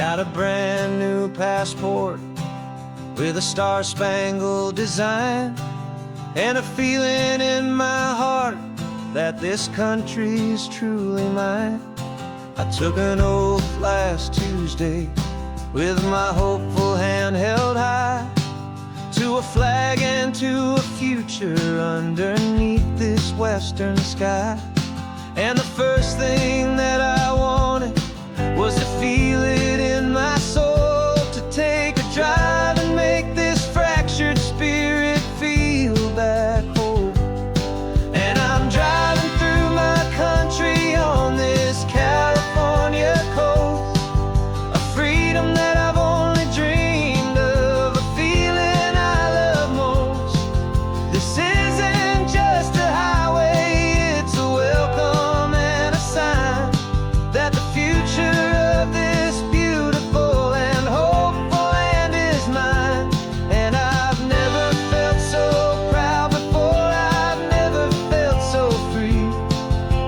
Got a brand new passport with a star-spangled design, and a feeling in my heart that this country's truly mine. I took an oath last Tuesday with my hopeful hand held high, to a flag and to a future underneath this western sky. And the first thing that I wanted was to feel it in my soul, to take a drive and make this fractured spirit feel back home. And I'm driving through my country on this California coast, a freedom that I've only dreamed of, a feeling I love most. This isn't just a highway, it's a welcome and a sign that the future of this beautiful and hopeful land is mine. And I've never felt so proud before, I've never felt so free,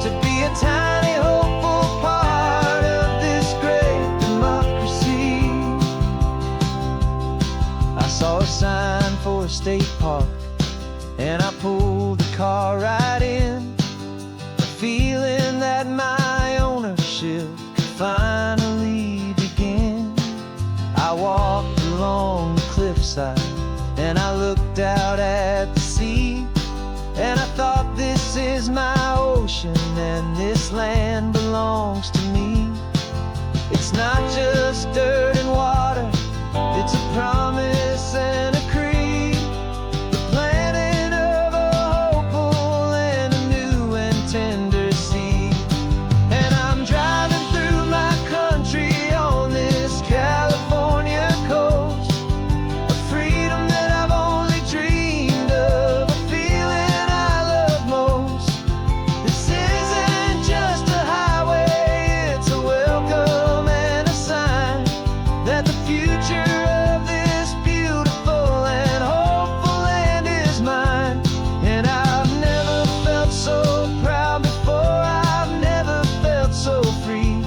to be a tiny hopeful part of this great democracy. I saw a sign for a state park, and I pulled the car right in, a feeling that my ownership could finally begin. I walked along the cliffside and I looked out at the sea, and I thought, this is my ocean and this land belongs to me. It's not just dirt and water, it's a promise and a creed, the planting of a hopeful and a new and tender seed. And I'm driving through my country on this California coast, a freedom that I've only dreamed of, a feeling I love most. This isn't just a highway, it's a welcome and a sign that the future of this beautiful and hopeful land is mine. And I've never felt so proud before, I've never felt so free,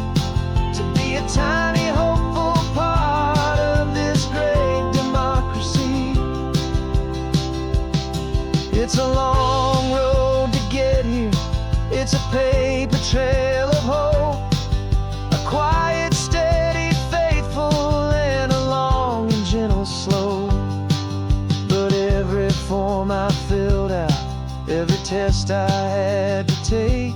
to be a tiny hopeful part of this great democracy. It's a long road to get here, it's a paper trail of hope, a quiet, steady, faithful, and a long and gentle slope. But every form I filled out, every test I had to take,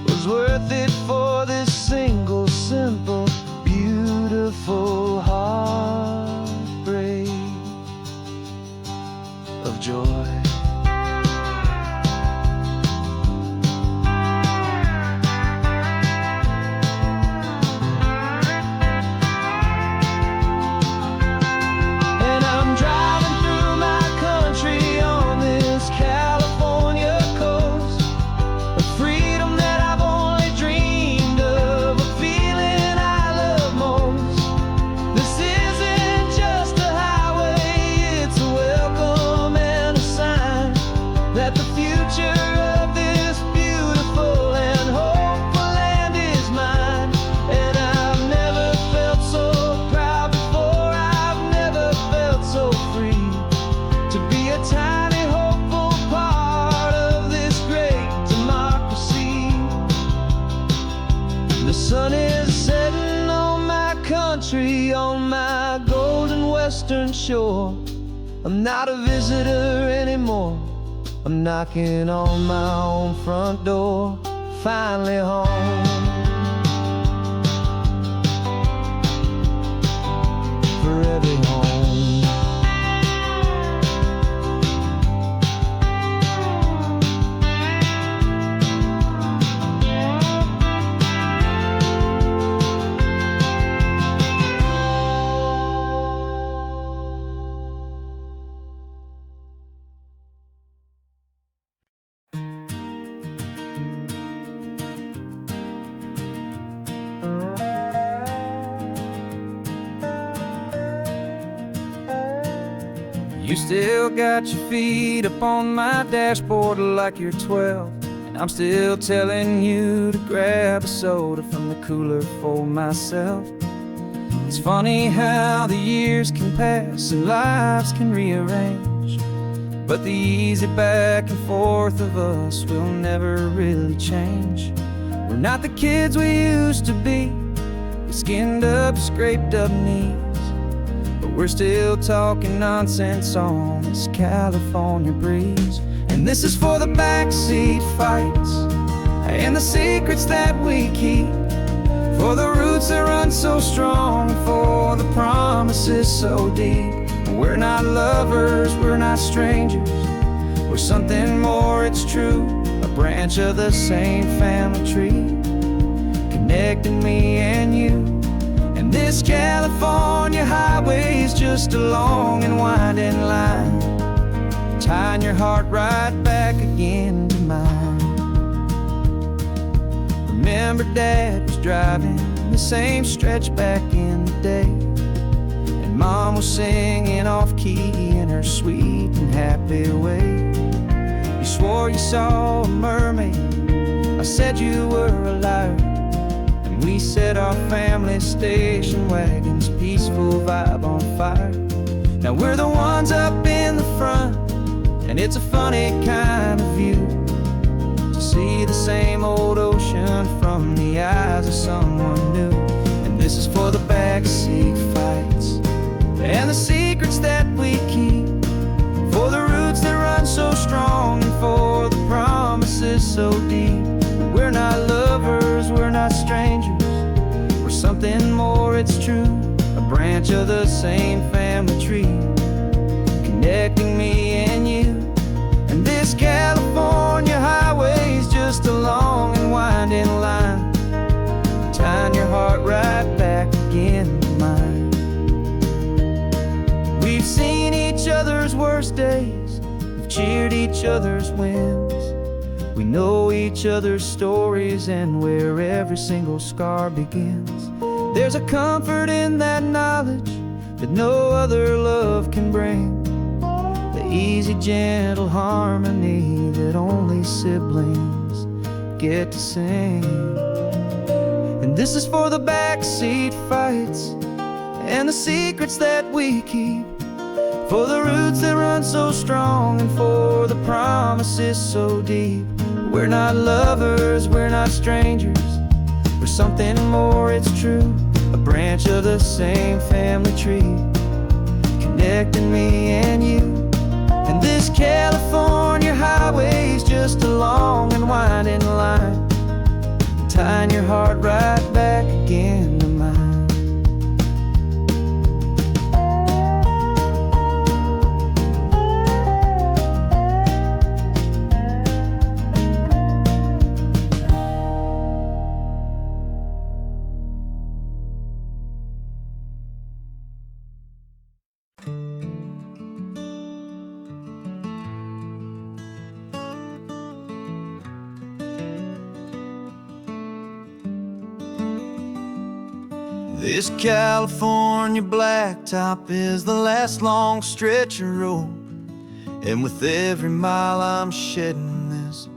was worth it for this single, simple, beautiful heartbreak of joy. And I'm driving through my country on this California coast, a freedom that I've only dreamed of, a feeling I love most. This isn't just a highway, it's a welcome and a sign that the future of this beautiful and hopeful land is mine. And I've never felt so proud before, I've never felt so free, to be a tiny hopeful part of this great democracy. The sun is setting on my country, on my golden western shore. I'm not a visitor anymore, I'm knocking on my own front door, finally home. For every home. You still got your feet up on my dashboard like you're 12, and I'm still telling you to grab a soda from the cooler for myself. funny how the years can pass and lives can rearrange, but the easy back and forth of us will never really change. We're not the kids we used to be, with skinned up, scraped up knees, but we're still talking nonsense on this California breeze. And this is for the backseat fights and the secrets that we keep, for the roots that run so strong, for the promises so deep. We're not lovers, we're not strangers, we're something more, it's true. A branch of the same family tree, connecting me and you. And this California highway is just a long and winding line, tying your heart right back again to mine. Remember Dad was driving the same stretch back in the day, and Mom was singing off-key in her sweet and happy way. You swore you saw a mermaid, I said you were a liar, and we set our family station wagon's peaceful vibe on fire. Now we're the ones up in the front, and it's a funny kind of view to see the same old ocean from the eyes of someone new. And this is for the backseat fights and the secrets that we keep, for the roots that run so strong and for the promises so deep. We're not lovers, we're not strangers, we're something more, it's true. A branch of the same family tree, connecting me and you. And this California highway is just a long and winding line, tying your heart right back again to mine. We've seen each other's worst days, we've cheered each other's wins, we know each other's stories and where every single scar begins. There's a comfort in that knowledge that no other love can bring, the easy, gentle harmony that only siblings get to sing. And this is for the backseat fights and the secrets that we keep, for the roots that run so strong and for the promises so deep. We're not lovers, we're not strangers, we're something more, it's true. A branch of the same family tree, connecting me and you. And this California highway is just a long and winding line, tying your heart right back again to mine. This California blacktop is the last long stretch of road, and with every mile I'm shedding this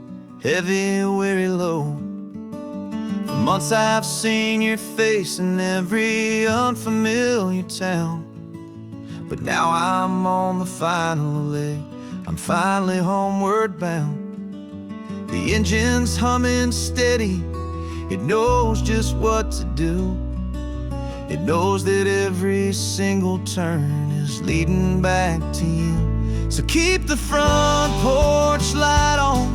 heavy, weary load. For months I've seen your face in every unfamiliar town, but now I'm on the final leg, I'm finally homeward bound. The engine's humming steady, it knows just what to do. It knows that every single turn is leading back to you. So keep the front porch light on,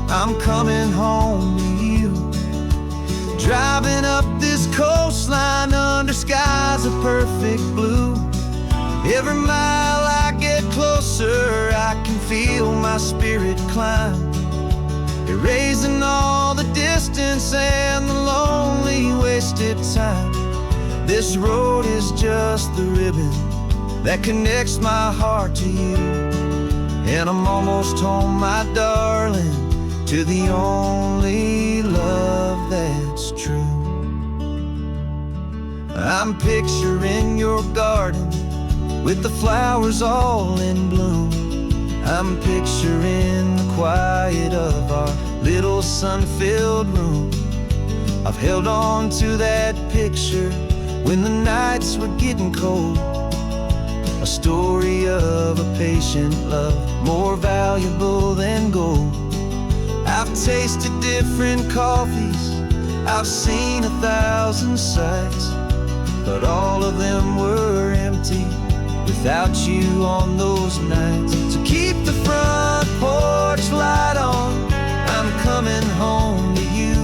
I'm coming home to you. Driving up this coastline under skies of perfect blue. Every mile I get closer, I can feel my spirit climb, erasing all the distance and the lonely wasted time. This road is just the ribbon that connects my heart to you, and I'm almost home, my darling, to the only love that's true. I'm picturing your garden with the flowers all in bloom. I'm picturing the quiet of our little sun-filled room. I've held on to that picture when the nights were getting cold. A story of a patient love, more valuable than gold. I've tasted different coffees, I've seen 1,000 sights, but all of them were empty without you on those nights. So keep the front porch light on, I'm coming home to you.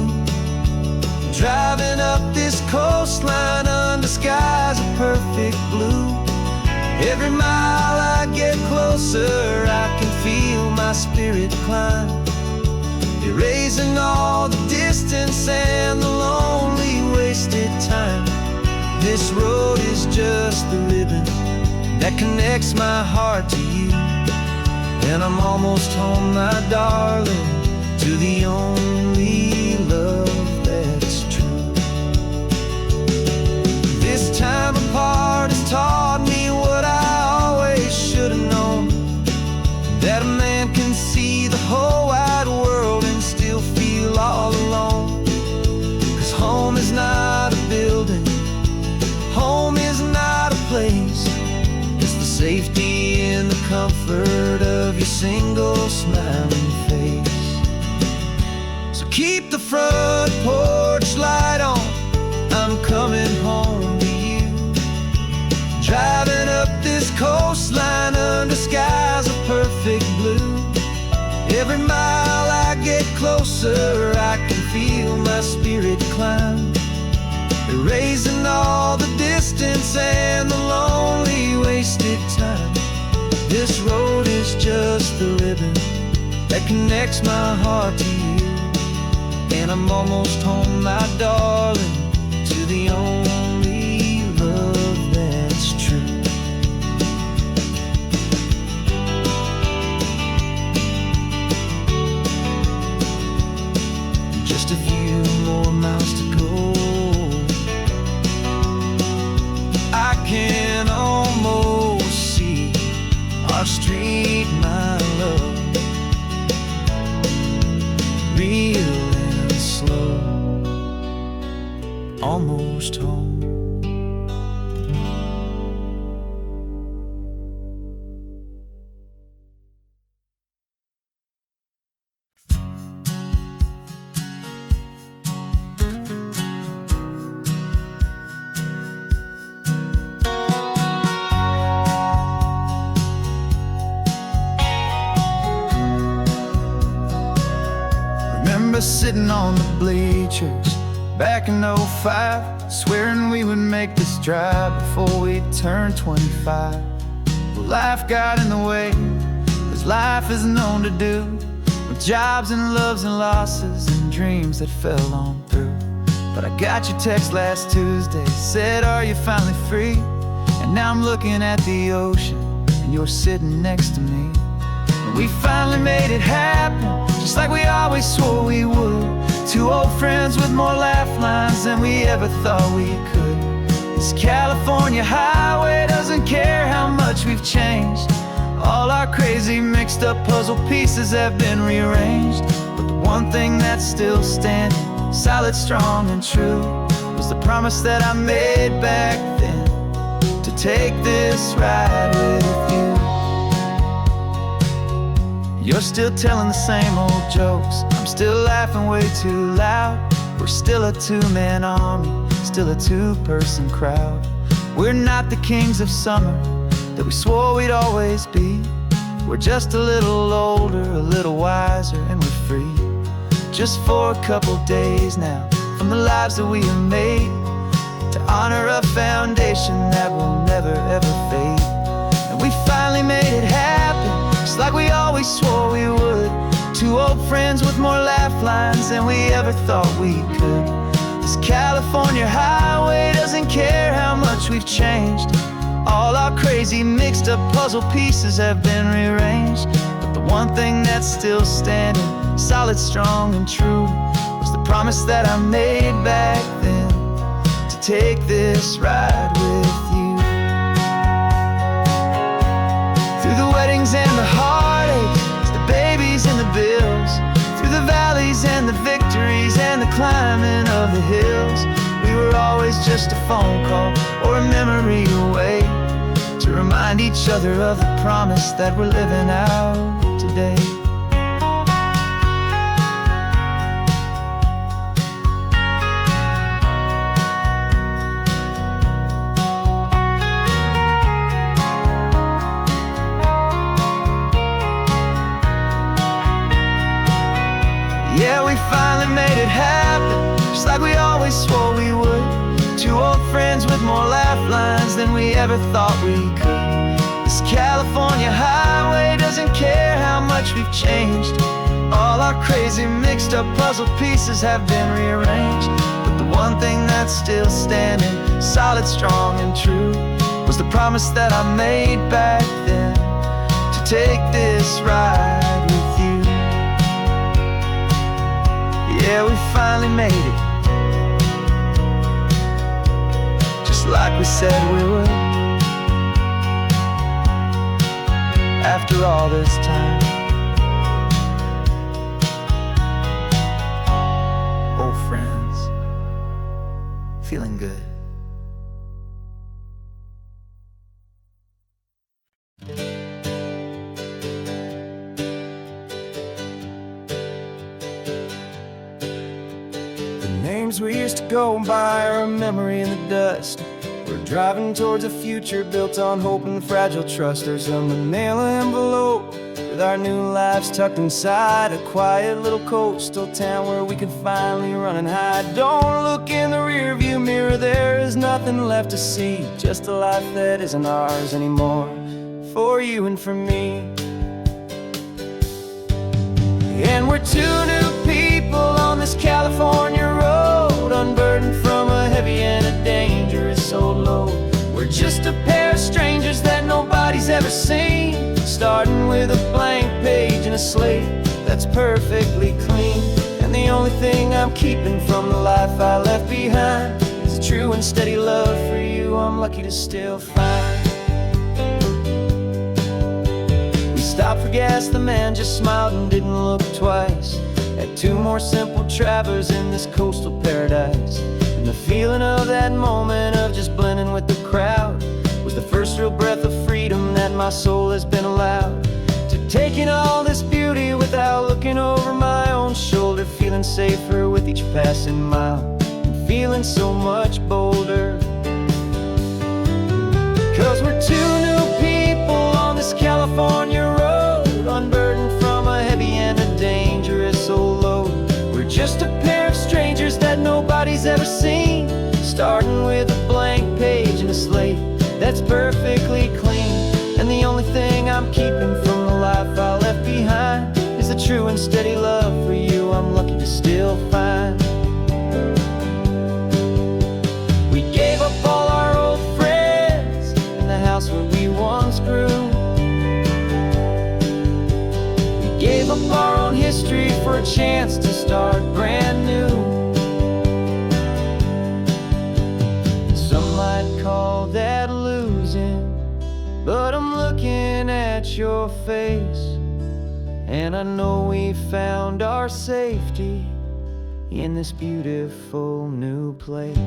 Driving up this coastline under skies of perfect blue. Every mile I get closer, I can feel my spirit climb, erasing all the distance and the lonely wasted time. This road is just the ribbon that connects my heart to you. And I'm almost home, my darling, to the only love that's true. This time apart has taught me what I always should have known, that a man can see the whole wide world and still feel all alone. 'Cause home is not a building, home is not a place, it's the safety and the comfort of your single smiling face. So keep the front porch light on, I'm coming home to you. Driving up this coastline under skies of perfect blue. Every mile I get closer, I can feel my spirit climb, erasing all the distance and the lonely wasted time. This road is just the ribbon that connects my heart to you. And I'm almost home, my darling, to the only love that's true. Just a few more miles to go, I can almost see our street, my love, real and slow, almost home. Remember sitting on the bleachers back in '05, swearing we would make this drive before we turned 25. Well, life got in the way, as life is known to do, with jobs and loves and losses and dreams that fell on through. But I got your text last Tuesday, said, are you finally free? And now I'm looking at the ocean, and you're sitting next to me. We finally made it happen, just like we always swore we would. Two old friends with more laugh lines than we ever thought we could. This California highway doesn't care how much we've changed. All our crazy mixed up puzzle pieces have been rearranged. But the one thing that's still standing, solid, strong and true, was the promise that I made back then, to take this ride with you. You're still telling the same old jokes, I'm still laughing way too loud. We're still a two-man army, still a two-person crowd. We're not the kings of summer that we swore we'd always be. We're just a little older, a little wiser, and we're free. Just for a couple days now, from the lives that we have made, to honor a foundation that will never ever fade. And we finally made it happen, just like we always swore we would. Two old friends with more laugh lines than we ever thought we could. This California highway doesn't care how much we've changed. All our crazy mixed up puzzle pieces have been rearranged. But the one thing that's still standing, solid, strong and true, was the promise that I made back then, to take this ride with you. Through the weddings and the heartaches, the babies and the bills, through the valleys and the victories and the climbing of the hills, we were always always just a phone call or a memory away, to remind each other of the promise that we're living out today. Yeah, we finally made it happen, just like we always swore we would. Two old friends with more laugh lines than we ever thought we could. This California highway doesn't care how much we've changed. All our crazy mixed up puzzle pieces have been rearranged, but the one thing that's still standing solid, strong and true was the promise that I made back then, to take this ride with you. Yeah, we finally made it, just like we said we would. After all this time, old friends, feeling good. Names we used to go by are a memory in the dust. We're driving towards a future built on hope and fragile trust. There's a manila envelope with our new lives tucked inside, a quiet little coastal town where we can finally run and hide. Don't look in the rearview mirror, there is nothing left to see, just a life that isn't ours anymore, for you and for me. And we're two new people on this California road, unburdened from a heavy and a dangerous old load. We're just a pair of strangers that nobody's ever seen, starting with a blank page and a slate that's perfectly clean. And the only thing I'm keeping from the life I left behind is a true and steady love for you I'm lucky to still find. Stopped for gas, the man just smiled and didn't look twice. Had two more simple travelers in this coastal paradise. And the feeling of that moment of just blending with the crowd was the first real breath of freedom that my soul has been allowed to take in all this beauty without looking over my own shoulder, feeling safer with each passing mile and feeling so much bolder. 'Cause we're two new people on this California road, unburdened from a heavy and a dangerous old load. We're just a pair of strangers that nobody's ever seen, starting with a blank page and a slate that's perfectly clean. And the only thing I'm keeping from the life I left behind is the true and steady love for you I'm lucky to still find. We gave up all our old friends in the house where we once grew. Gave up our own history for a chance to start brand new. Some might call that losing, but I'm looking at your face, and I know we found our safety in this beautiful new place.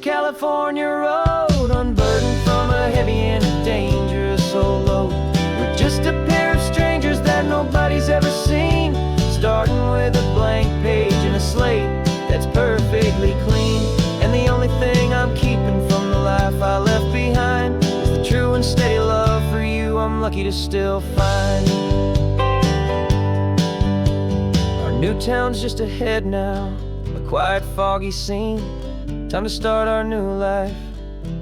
California road, unburdened from a heavy and a dangerous old load. We're just a pair of strangers that nobody's ever seen, starting with a blank page and a slate that's perfectly clean. And the only thing I'm keeping from the life I left behind is the true and steady love for you I'm lucky to still find. Our new town's just ahead now, a quiet, foggy scene. Time to start our new life,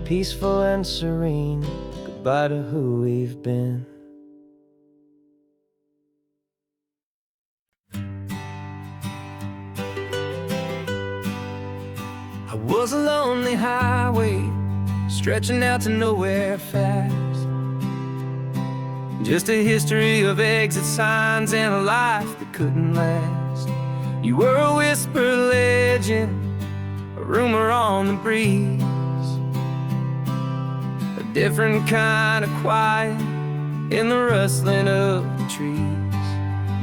peaceful and serene. Goodbye to who we've been. I was a lonely highway, stretching out to nowhere fast. Just a history of exit signs and a life that couldn't last. You were a whisper legend, a rumor on the breeze, a different kind of quiet in the rustling of the trees.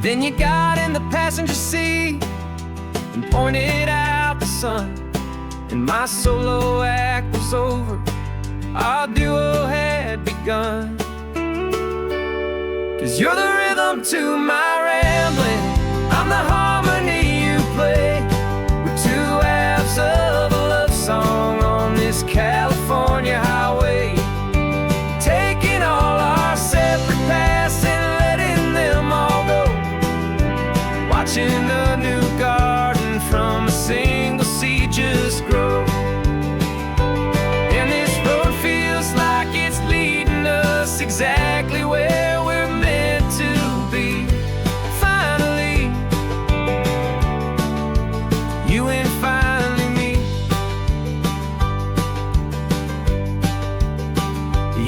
Then you got in the passenger seat and pointed out the sun, and my solo act was over, our duo had begun. 'Cause you're the rhythm to my rambling, I'm the harmony you play. We're two halves of a love song on this California highway, taking all our separate paths and letting them all go, watching a new garden from a single seed just grow. And this road feels like it's leading us exactly where we're meant to be. Finally, you and finally me.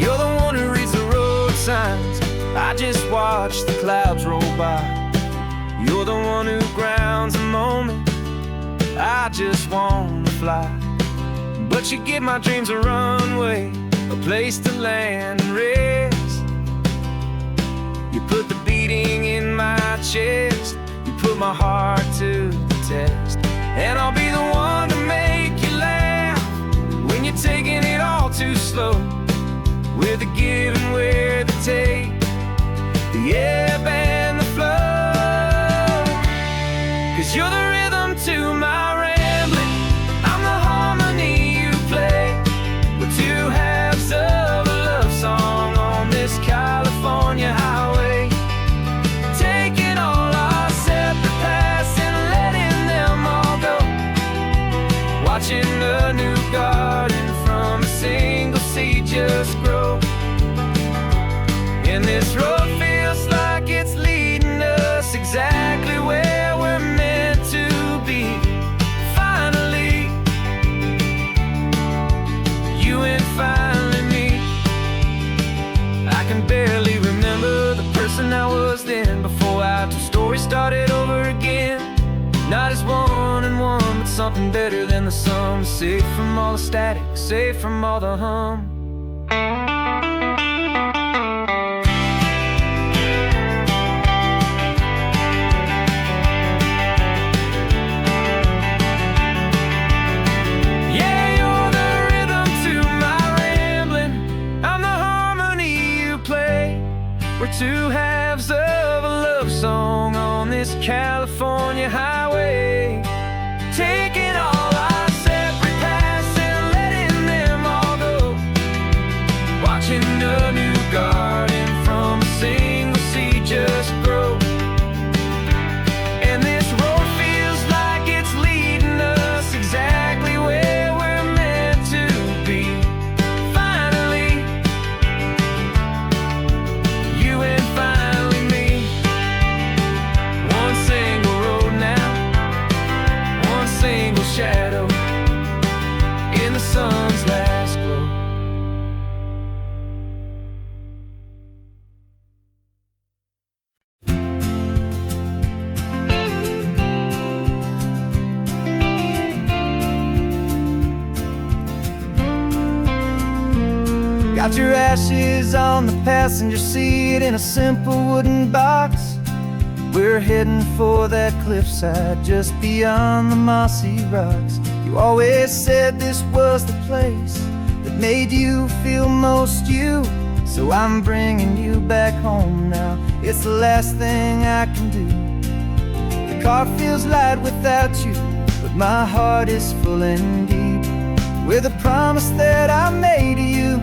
You're the one who reads the road signs, I just watch the clouds roll by. You're the one who grounds a moment, I just wanna fly. But you give my dreams a runway, a place to land and rest. You put the beating in my chest, you put my heart to the test. And I'll be the one to make you laugh when you're taking it all too slow, with the give and with the take, the ebb and the flow. 'Cause you're the rhythm to my rambling, I'm the harmony you play. We're two halves of a love song on this California highway, taking all our separate paths and letting them all go, watching a new garden from a single seed just grow. And this road feels like it's leading us exactly where we're meant to be. Finally, you and finally me. I can barely remember the person I was then, before our two stories started over again. Not as one and one, but something better than the sum. Safe from all the static, safe from all the hum. We're two halves of a love song on this California highway, taking all our separate paths and letting them all go, watching a new garden from a single seed just grow. And this road feels like it's leading us exactly where we're meant to be. Finally, you and finally me. One single road now, one single shadow in the sun's last glow. Got your ashes on the passenger seat in a simple wooden box. We're heading for that cliffside just beyond the mossy rocks. You always said this was the place that made you feel most you, so I'm bringing you back home now. It's the last thing I can do. The car feels light without you, but my heart is full and deep with a promise that I made to you,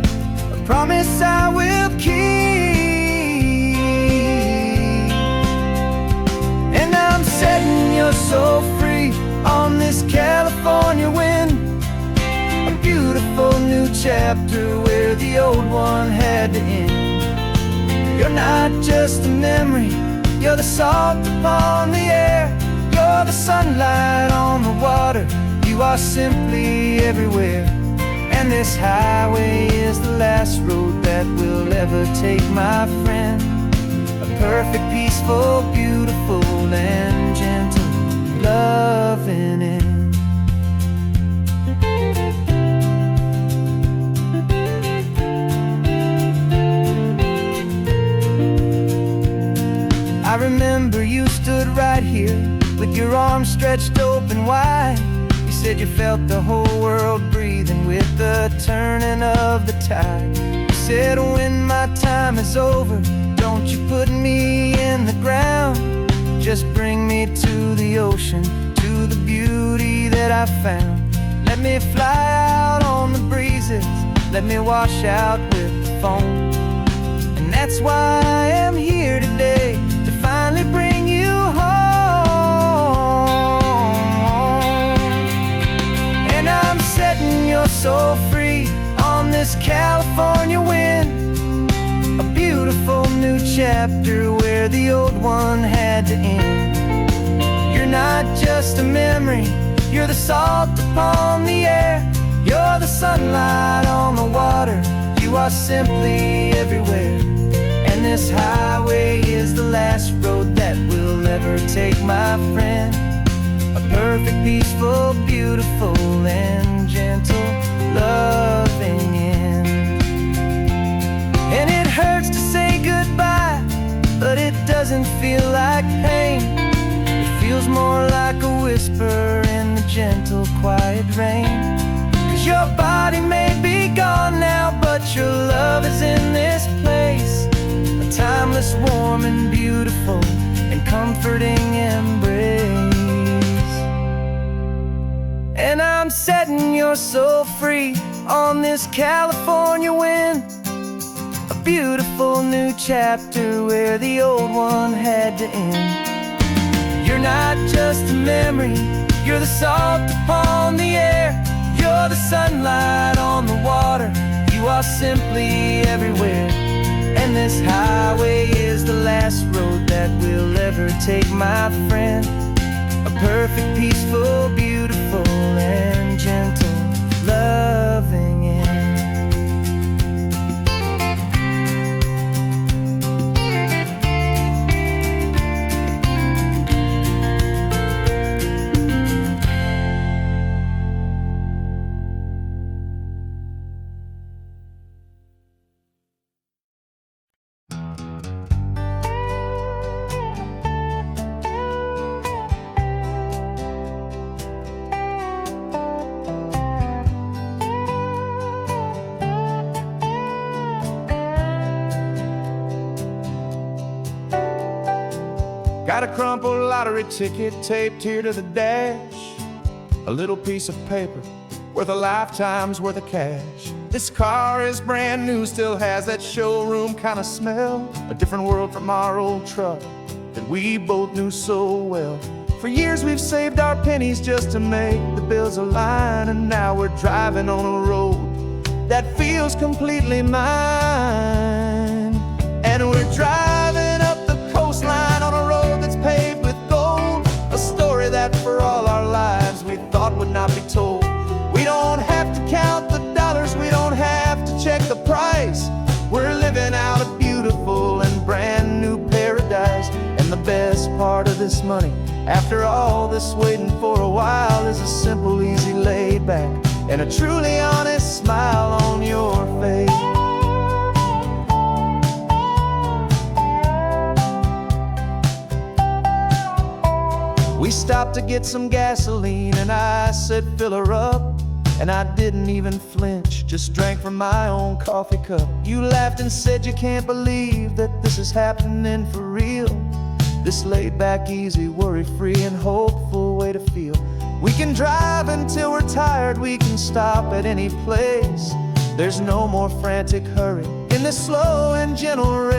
a promise I will keep. And I'm setting your soul free on this California wind, a beautiful new chapter where the old one had to end. You're not just a memory, you're the salt upon the air, you're the sunlight on the water, you are simply everywhere. And this highway is the last road that we'll ever take, my friend. A perfect, peaceful, beautiful, and gentle loving it. I remember you stood right here with your arms stretched open wide. You said you felt the whole world breathing with the turning of the tide. You said, when my time is over, don't you put me in the ground. Just bring me to the ocean, to the beauty that I found. Let me fly out on the breezes, let me wash out with the foam. And that's why I am here today, to finally bring you home. And I'm setting your soul free on this California wind, a beautiful new chapter where the old one had to end. You're not just a memory, you're the salt upon the air. You're the sunlight on the water, you are simply everywhere. And this highway is the last road that we'll ever take, my friend. A perfect, peaceful, beautiful, and gentle, loving end. And it hurts to say goodbye, but it doesn't feel like pain. It feels more like a whisper in the gentle, quiet rain. 'Cause your body may be gone now, but your love is in this place, a timeless, warm, and beautiful, and comforting embrace. And I'm setting your soul free on this California wind, a beautiful new chapter where the old one had to end. You're not just a memory, you're the salt upon the air. You're the sunlight on the water, you are simply everywhere. And this highway is the last road that we'll ever take, my friend. A perfect, peaceful, beautiful, and gentle, loving end. Got a crumpled lottery ticket taped here to the dash, a little piece of paper worth a lifetime's worth of cash. This car is brand new, still has that showroom kind of smell, a different world from our old truck that we both knew so well. For years we've saved our pennies just to make the bills align, and now we're driving on a road that feels completely mine. And we're driving up the coastline on a road that's paved with gold, a story that for all our lives we thought would not be told. We don't have to count the dollars, we don't have to check the price. We're living out a beautiful and brand new paradise. And the best part of this money, after all this waiting for a while, is a simple, easy, laid back, and a truly honest smile on your face. We stopped to get some gasoline, and I said, fill her up. And I didn't even flinch, just drank from my own coffee cup. You laughed and said you can't believe that this is happening for real. This laid back, easy, worry-free, and hopeful way to feel. We can drive until we're tired, we can stop at any place. There's no more frantic hurry in this slow and gentle race.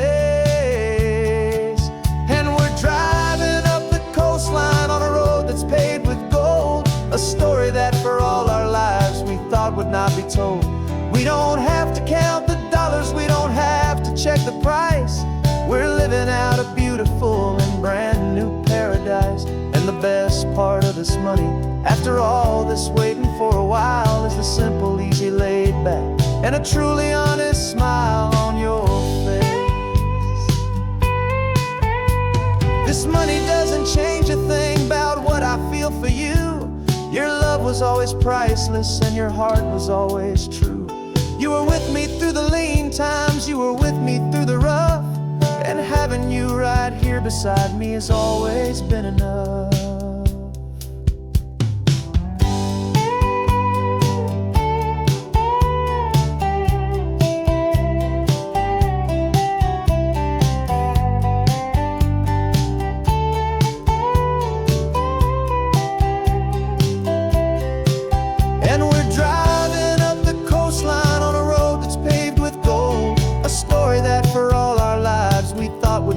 And we're driving up the coastline on a road that's paved with gold, a story that for all our lives we thought would not be told. We don't have to count the dollars, we don't have to check the price. We're living out a beautiful and brand new paradise. And the best part of this money, after all this waiting for a while, is the simple, easy, laid back, and a truly honest smile on your face. This money doesn't change a thing about what I feel is priceless and your heart was always true. You were with me through the lean times, you were with me through the rough, and having you right here beside me has always been enough.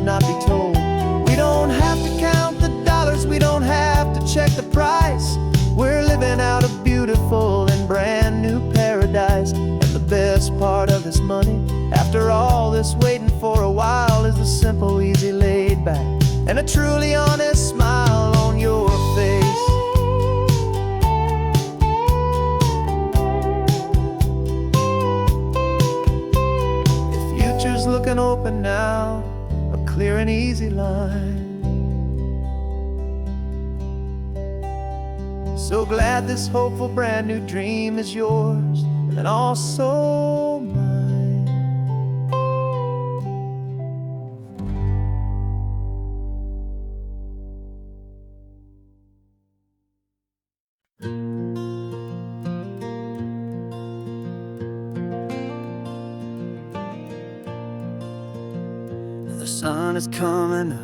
Not be told. We don't have to count the dollars, we don't have to check the price. We're living out a beautiful and brand new paradise. And the best part of this money, after all this waiting for a while, is the simple, easy, laid back, and a truly honest smile on your face. The future's looking open now, clear and easy line. So glad this hopeful brand new dream is yours and also mine. The sun is coming up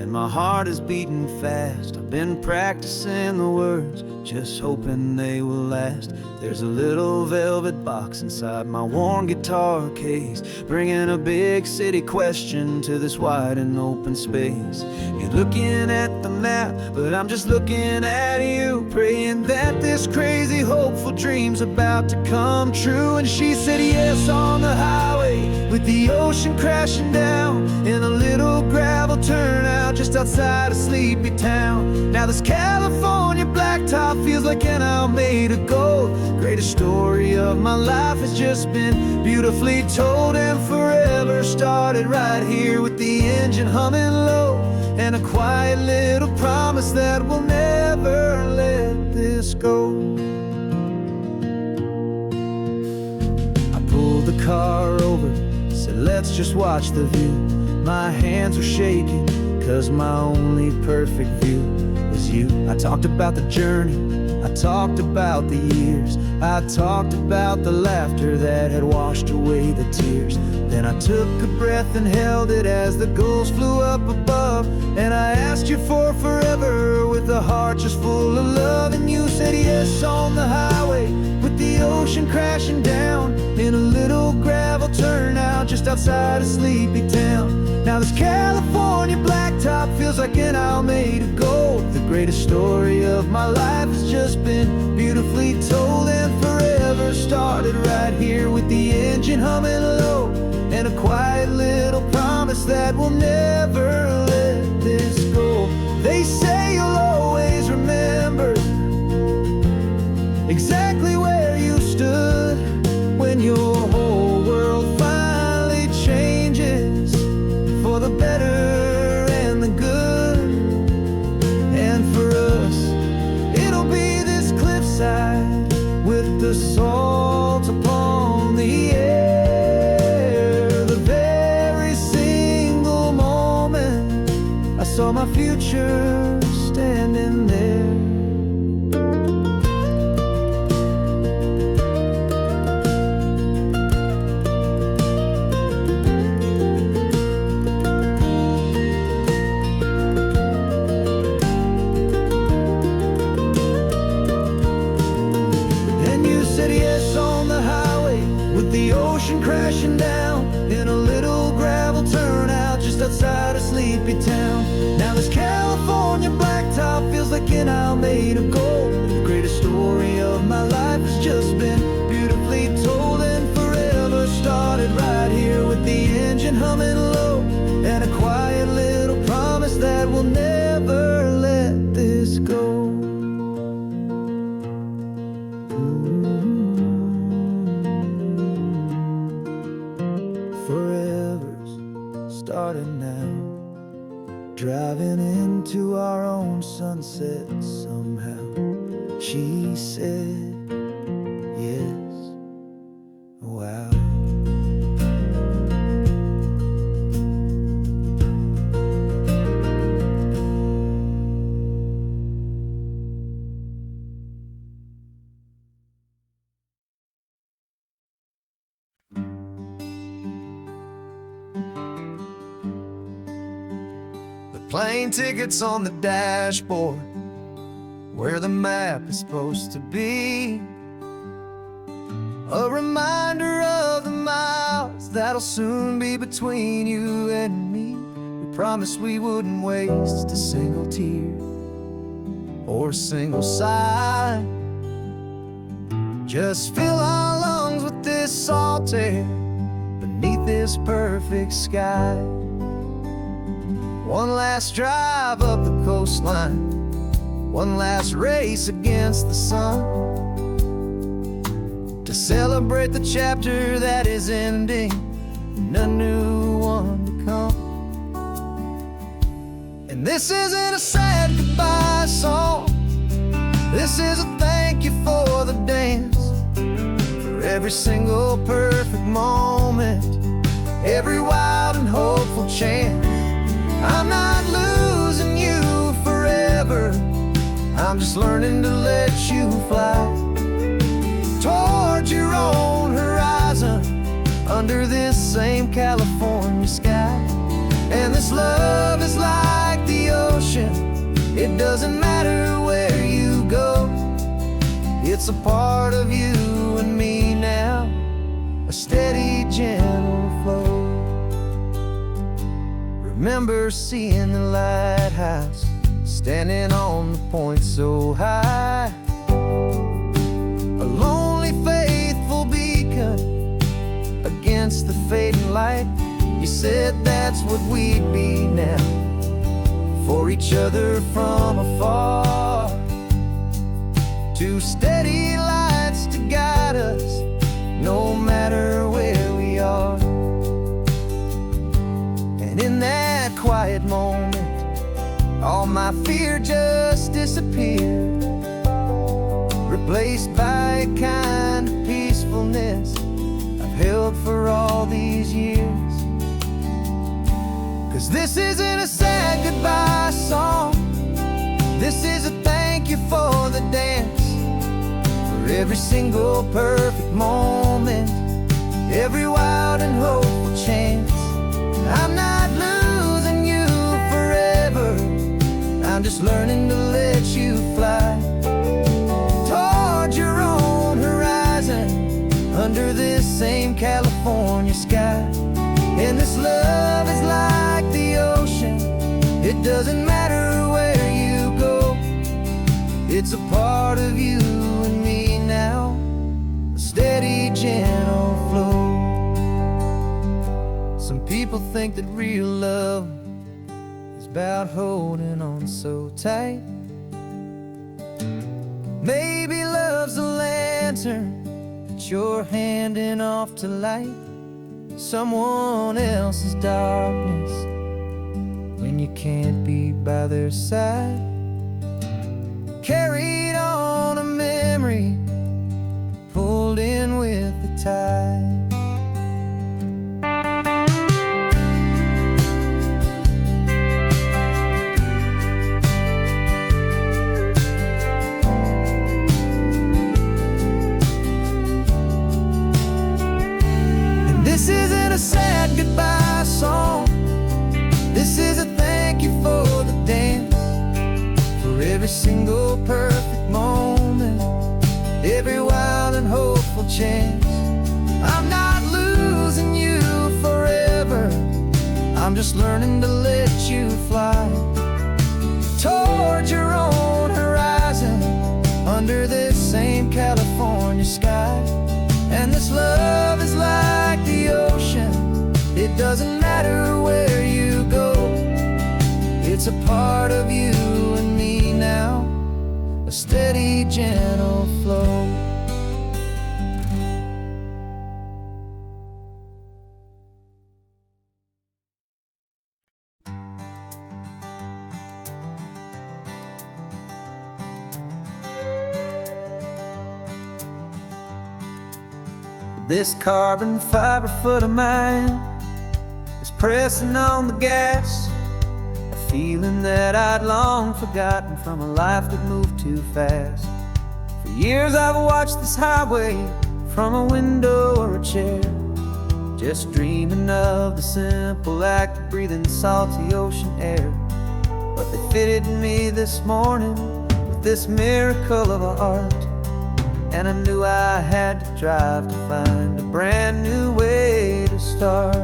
and my heart is beating fast. I've been practicing the words, just hoping they will last. There's a little velvet box inside my worn guitar case, bringing a big city question to this wide and open space. You're looking at the map, but I'm just looking at you, praying that this crazy hopeful dream's about to come true. And she said yes on the highway, with the ocean crashing down, in a little gravel turnout just outside a sleepy town. Now this California blacktop feels like an owl made of gold. Greatest story of my life has just been beautifully told, and forever started right here with the engine humming low, and a quiet little promise that we'll never let this go. I pulled the car over, said let's just watch the view. My hands were shaking, cause my only perfect view was you. I talked about the journey, I talked about the years, I talked about the laughter that had washed away the tears. Then I took a breath and held it as the gulls flew up above, and I asked you for forever with a heart just full of love. And you said yes on the highway, with the ocean crashing down, in a little gravel turnout just outside a sleepy town. Now this California blacktop feels like an owl made of gold. The greatest story of my life has just been beautifully told, and forever started right here with the engine humming low, and a quiet little promise that we'll never let this go. They say you'll always remember exactly where you stood when your whole world finally changes for the better and the good. And for us, it'll be this cliffside with the salt upon the air. The very single moment I saw my future standing there. The ocean crashing down, in a little gravel turnout just outside a sleepy town. Now this California blacktop feels like an owl made of gold. The greatest story of my life has just been beautifully told, and forever started right here with the engine humming low, and a quiet little promise that we'll never let this go. Forever's starting now, driving into our own sunset somehow. She said, yes, wow. The plane tickets on the dashboard, where the map is supposed to be, a reminder of the miles that'll soon be between you and me. We promised we wouldn't waste a single tear or a single sigh. Just fill our lungs with this salt air beneath this perfect sky. One last drive up the coastline, one last race against the sun, to celebrate the chapter that is ending and a new one to come. And this isn't a sad goodbye song, this is a thank you for the dance, for every single perfect moment, every wild and hopeful chance. I'm not losing you forever, I'm just learning to let you fly towards your own horizon, under this same California sky. And this love is like the ocean, it doesn't matter where you go, it's a part of you and me now, a steady, gentle flow. Remember seeing the lighthouse, standing on the point so high, a lonely, faithful beacon against the fading light. You said that's what we'd be now, for each other from afar. Two steady lights to guide us, no matter where we are. And in that quiet moment, all my fear just disappeared, replaced by a kind of peacefulness I've held for all these years. 'Cause this isn't a sad goodbye song, this is a thank you for the dance, for every single perfect moment, every wild and hopeful chance. I'm not losing you forever, I'm just learning to let you fly towards your own horizon, under this same California sky. And this love is like the ocean, it doesn't matter where you go, it's a part of you and me now, a steady, gentle flow. Some people think that real love is about holding on so tight. Maybe love's a lantern that you're handing off to light someone else's darkness when you can't be by their side. Carried on a memory, pulled in with the tide. This isn't a sad goodbye song, this is a thank you for the dance, for every single perfect moment, every wild and hopeful chance. I'm not losing you forever, I'm just learning to let you fly towards your own horizon, under this same California sky. And this love is like the ocean, it doesn't matter where you go, it's a part of you and me now, a steady, gentle flow. This carbon fiber foot of mine is pressing on the gas, a feeling that I'd long forgotten from a life that moved too fast. For years I've watched this highway from a window or a chair, just dreaming of the simple act of breathing salty ocean air. But they fitted me this morning with this miracle of art, and I knew I had to drive to find a brand new way to start.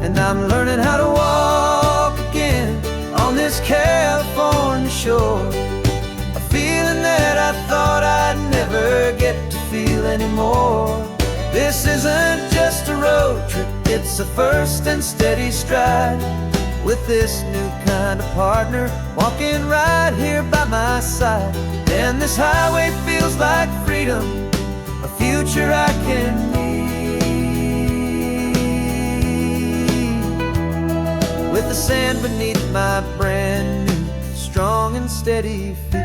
And I'm learning how to walk again on this California shore, a feeling that I thought I'd never get to feel anymore. This isn't just a road trip, it's a first and steady stride, with this new kind of partner walking right here by my side. And this highway feels like freedom, a future I can need, with the sand beneath my brand new strong and steady feet.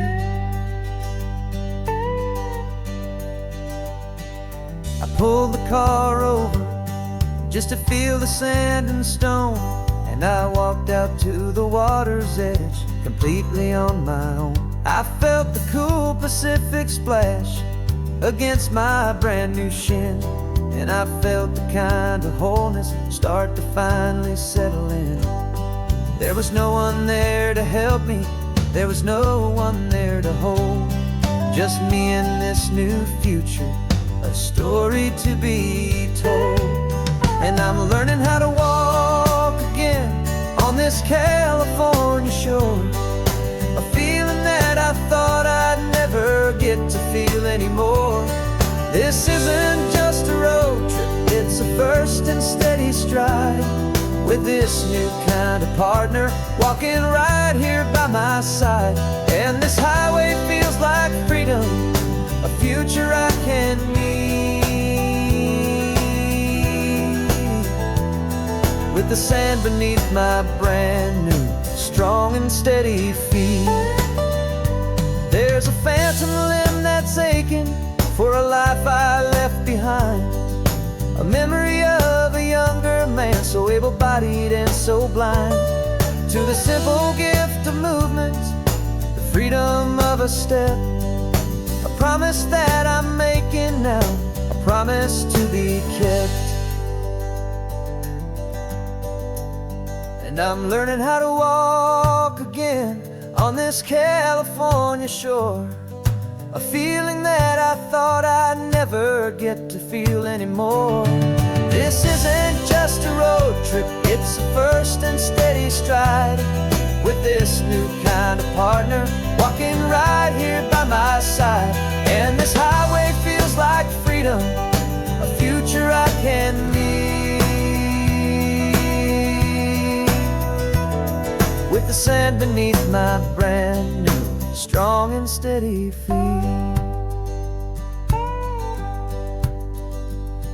I pulled the car over just to feel the sand and stone, and I walked out to the water's edge completely on my own. I felt the cool Pacific splash against my brand new shin, and I felt the kind of wholeness start to finally settle in. There was no one there to help me, there was no one there to hold, just me and this new future, a story to be told. And I'm learning how to walk again on this California shore, a feeling that I thought I'd never get to feel anymore. This isn't just a road trip, it's a first and steady stride, with this new kind of partner walking right here by my side. And this highway feels like freedom, a future I can need, with the sand beneath my brand new strong and steady feet. There's a phantom limb that's aching for a life I left behind, a memory of a younger man, so able-bodied and so blind, to the simple gift of movement, the freedom of a step, a promise that I'm making now, a promise to be kept. And I'm learning how to walk again on this California shore, a feeling that I thought I'd never get to feel anymore. This isn't just a road trip, it's a first and steady stride, with this new kind of partner walking right here by my side. And this highway feels like freedom, a future I can need, with the sand beneath my brand new strong and steady feet.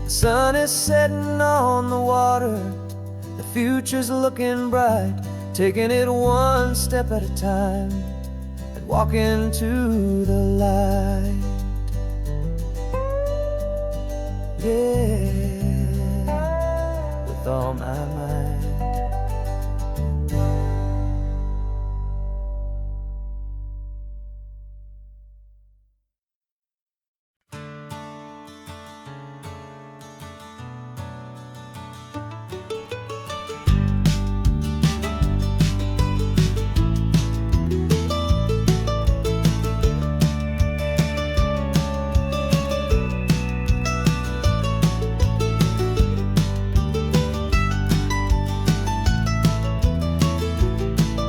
The sun is setting on the water, the future's looking bright, taking it one step at a time and walking to the light. Yeah, with all my might.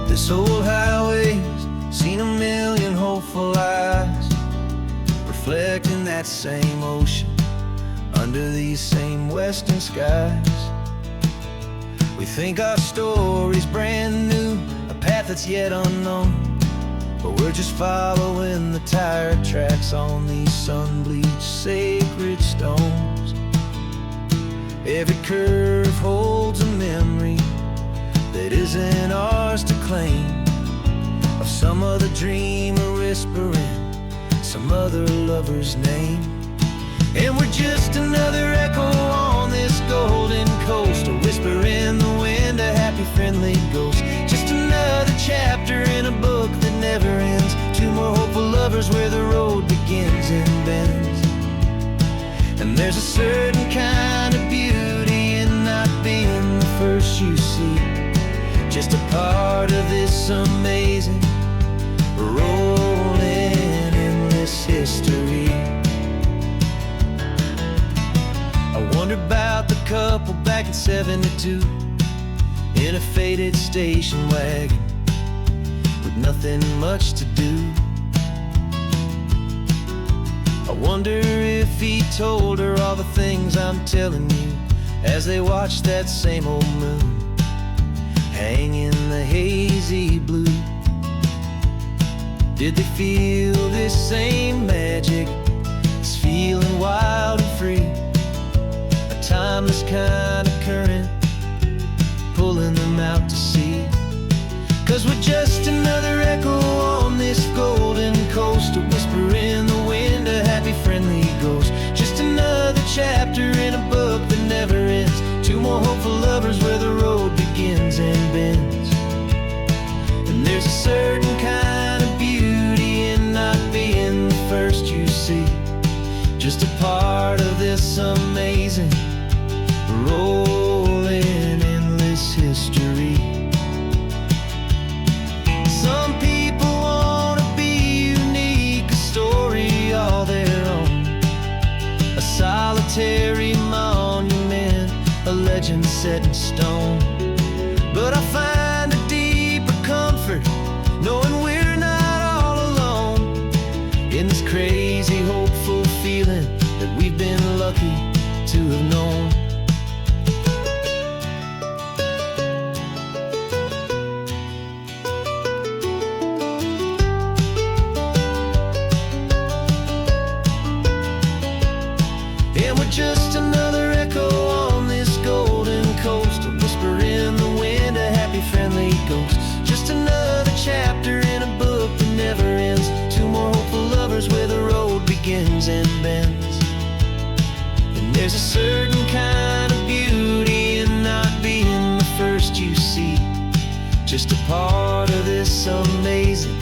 This old highway's seen a million hopeful eyes, reflecting that same ocean under these same western skies. We think our story's brand new, a path that's yet unknown, but we're just following the tire tracks on these sun-bleached sacred stones. Every curve holds a memory that isn't ours to claim, of some other dreamer whispering, some some other lover's name. And we're just another echo on this golden coast, a whisper in the wind, a happy friendly ghost. Just another chapter in a book that never ends. Two more hopeful lovers where the road begins and bends. And there's a certain kind of beauty in not being the first you see, just a part of this amazing rolling endless history. I wonder about the couple back in '72 in a faded station wagon with nothing much to do. I wonder if he told her all the things I'm telling you as they watched that same old moon hang in the hazy blue. Did they feel this same magic, this feeling wild and free, a timeless kind of current pulling them out to sea? 'Cause we're just another echo on this golden coast, a whisper in the wind, a happy friendly ghost. Just another chapter in a book that never ends. Two more hopeful lovers where the road begins and bends. And there's a certain kind of beauty in not being the first you see, just a part of this amazing rolling endless history. Some people wanna be unique, a story all their own, a solitary monument, a legend set in stone. But I find a deeper comfort knowing we're not all alone in this crazy hopeful feeling that we've been lucky to have known. And we're just another echo on this golden coast, a whisper in the wind, a happy friendly ghost. Just another chapter in a book that never ends. Two more hopeful lovers where the road begins and bends. And there's a certain kind of beauty in not being the first you see, just a part of this amazing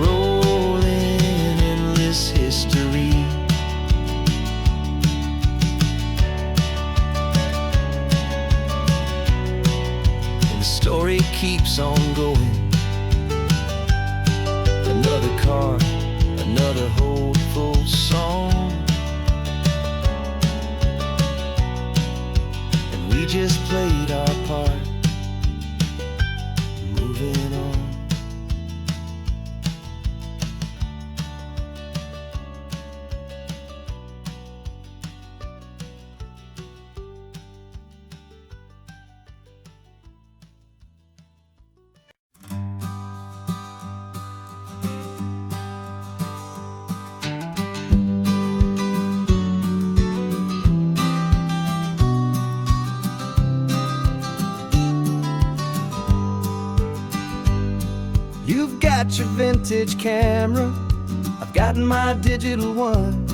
rolling endless history. Story keeps on going. Another car, another hopeful song, and we just played our part, moving on. You've got your vintage camera, I've got my digital one.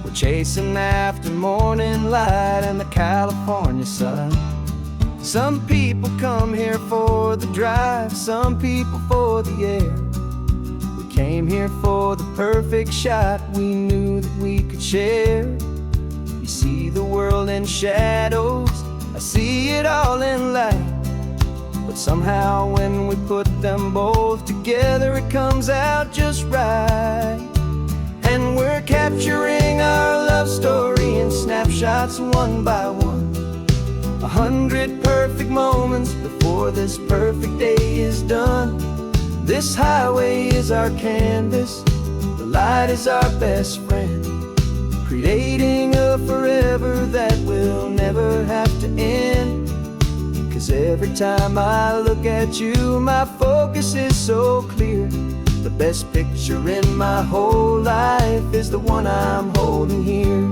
We're chasing after morning light and the California sun. Some people come here for the drive, some people for the air. We came here for the perfect shot we knew that we could share. You see the world in shadows, I see it all in light. But somehow when we put them both together, it comes out just right. And we're capturing our love story in snapshots one by one. 100 perfect moments before this perfect day is done. This highway is our canvas, the light is our best friend, creating a forever that will never have to end. 'Cause every time I look at you, my focus is so clear. The best picture in my whole life is the one I'm holding here.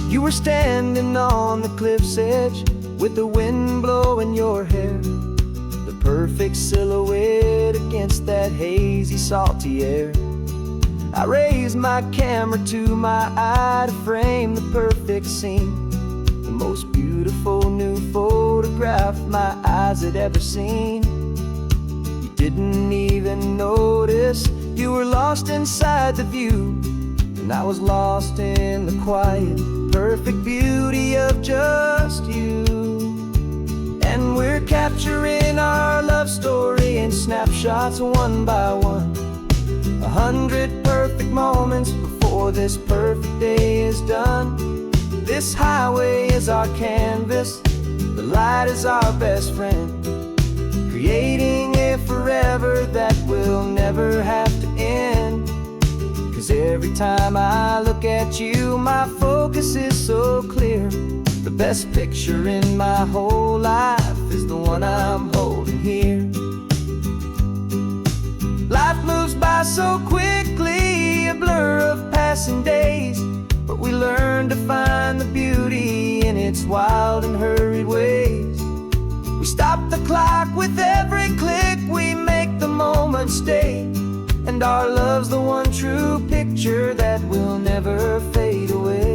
You were standing on the cliff's edge with the wind blowing your hair, the perfect silhouette against that hazy, salty air. I raised my camera to my eye to frame the perfect scene, the most beautiful new photograph my eyes had ever seen. You didn't even notice you were lost inside the view, and I was lost in the quiet, perfect beauty of just you. And we're capturing our love story in snapshots one by one, 100 perfect moments before this perfect day is done. This highway is our canvas, the light is our best friend, creating a forever that will never have to end. 'Cause every time I look at you, my focus is so clear. The best picture in my whole life is the one I'm holding here. Life moves by so quickly, a blur of passing days, but we learn to find the beauty in its wild and hurried ways. We stop the clock with every click, we make the moment stay, and our love's the one true picture that will never fade away.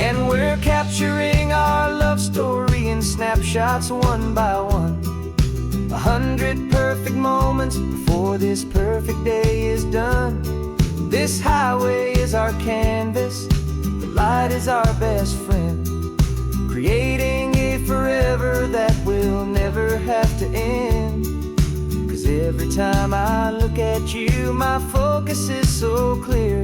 And we're capturing our love story in snapshots one by one, 100 perfect moments before this perfect day is done. This highway is our canvas, the light is our best friend, creating a forever that will never have to end. 'Cause every time I look at you, my focus is so clear.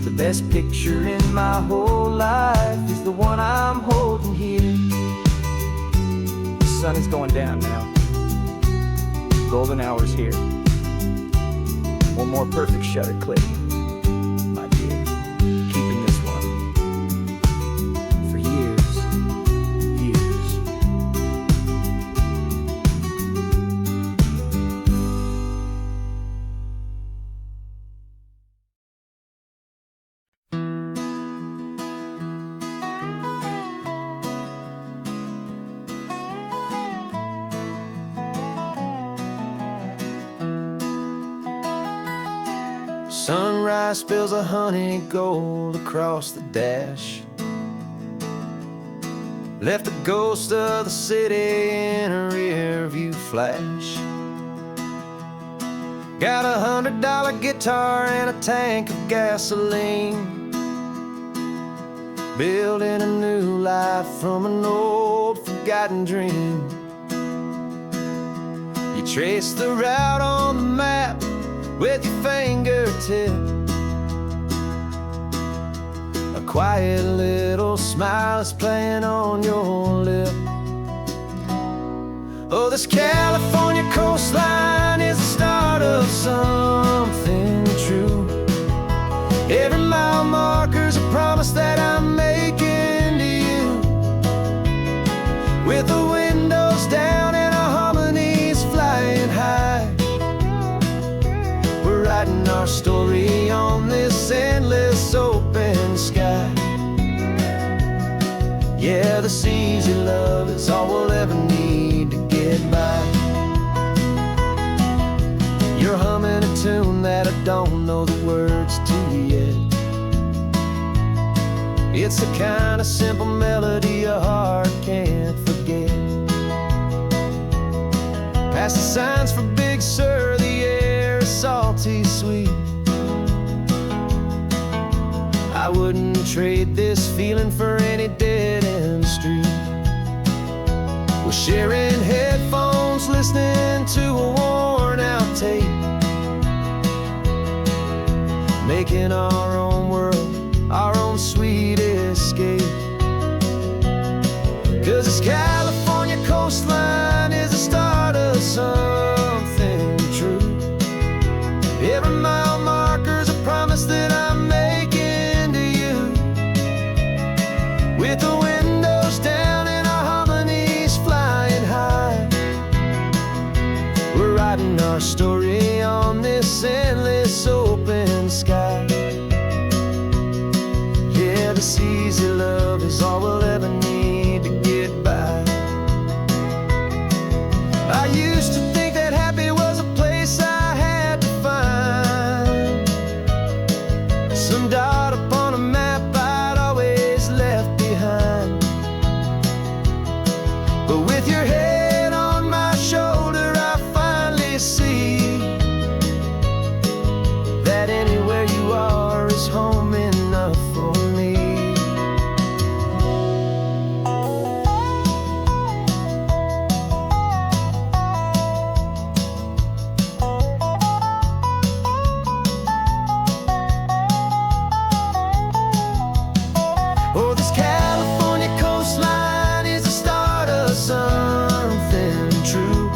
The best picture in my whole life is the one I'm holding here. The sun is going down now. Golden hour's here. One more perfect shutter click, my dear. Keeping this one for years, years. Sunrise spills a honey gold across the dash, left the ghost of the city in a rear view flash. Got a $100 guitar and a tank of gasoline, building a new life from an old forgotten dream. You trace the route on the map with your fingertip, a quiet little smile is playing on your lip. Oh, this California coastline is the start of something true. Every mile marker's a promise that I'm making to you, with the windows down and our harmonies flying high. We're writing our story on this endless open sky. Yeah, this easy love is all we'll ever need to get by. You're humming a tune that I don't know the words to yet. It's the kind of simple melody a heart can't forget. Past the signs for Big Sur, the air is salty sweet. I wouldn't trade this feeling for any dead-end street. We're sharing headphones, listening to a worn-out tape, making our own world, our own sweet escape. 'Cause this California coastline is the start of something true. Every mile marker's a promise that I'm making to you, with the windows down and our harmonies writing our story on this endless open sky. Yeah, this easy love is all we'll ever need to get by. I used to think that happy was a place I had to find, some dot upon a map I'd always left behind. But with your head on my shoulder, I finally see that anywhere you are is home enough for me. Oh, this California coastline is the start of something true,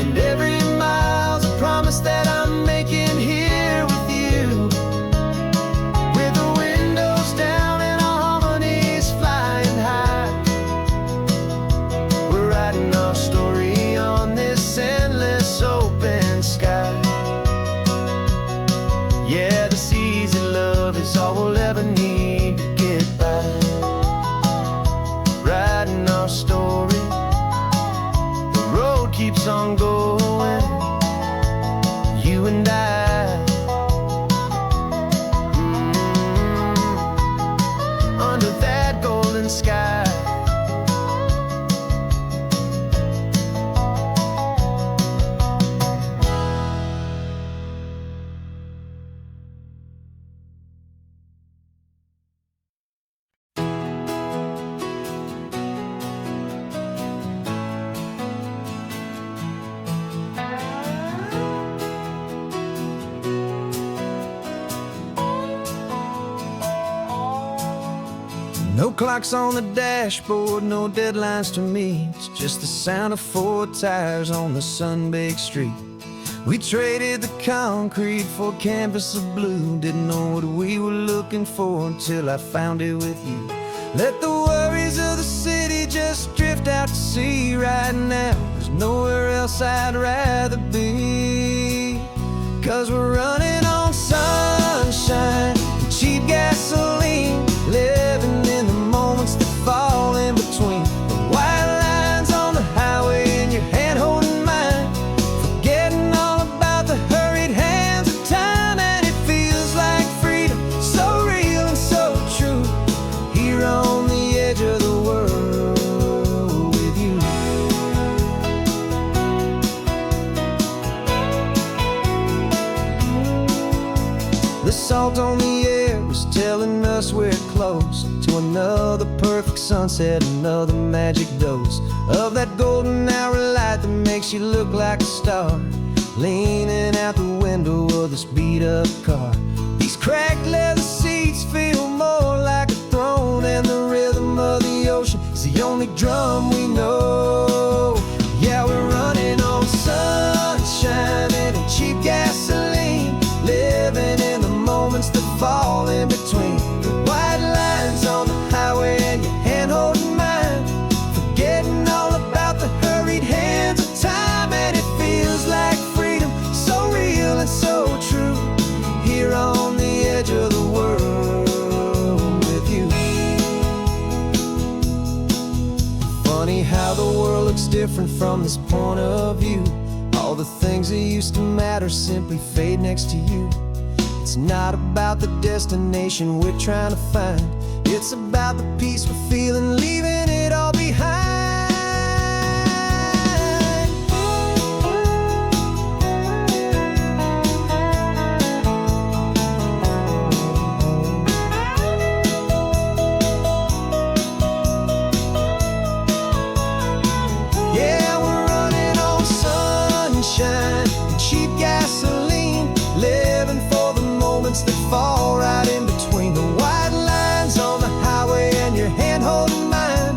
and every mile's a promise that I'm making here with you. With the windows down and our harmonies flying high, we're writing our story on this endless open sky. Yeah, this easy love is all we'll ever need to get by. Writing our story, the road keeps on going, you and I. Under that golden sky. No clocks on the dashboard, no deadlines to meet. It's just the sound of 4 tires on the sun-baked street. We traded the concrete for a canvas of blue. Didn't know what we were looking for until I found it with you. Let the worries of the city just drift out to sea. Right now, there's nowhere else I'd rather be. 'Cause we're running on sunshine and cheap gasoline, living in the moments that fall in between the white lines on the highway and your hand holding mine, forgetting all about the hurried hands of time. And it feels like freedom, so real and so true, here on the edge of the world with you. The salt on the air is telling us we're close to another perfect sunset, another magic dose of that golden hour light that makes you look like a star, leaning out the window of this beat-up car. These cracked leather seats feel more like a throne, and the rhythm of the ocean is the only drum we know. Yeah, we're running on sunshine and cheap gasoline, living in the moments that fall in between the white lines on the highway and your hand holding mine, forgetting all about the hurried hands of time. And it feels like freedom, so real and so true, here on the edge of the world with you. Funny how the world looks different from this point of view. All the things that used to matter simply fade next to you. It's not about the destination we're trying to find, it's about the peace we're feeling, leaving it all behind. Yeah, we're running on sunshine and cheap gasoline, living for the moments that fall right in between the white lines on the highway and your hand holding mine,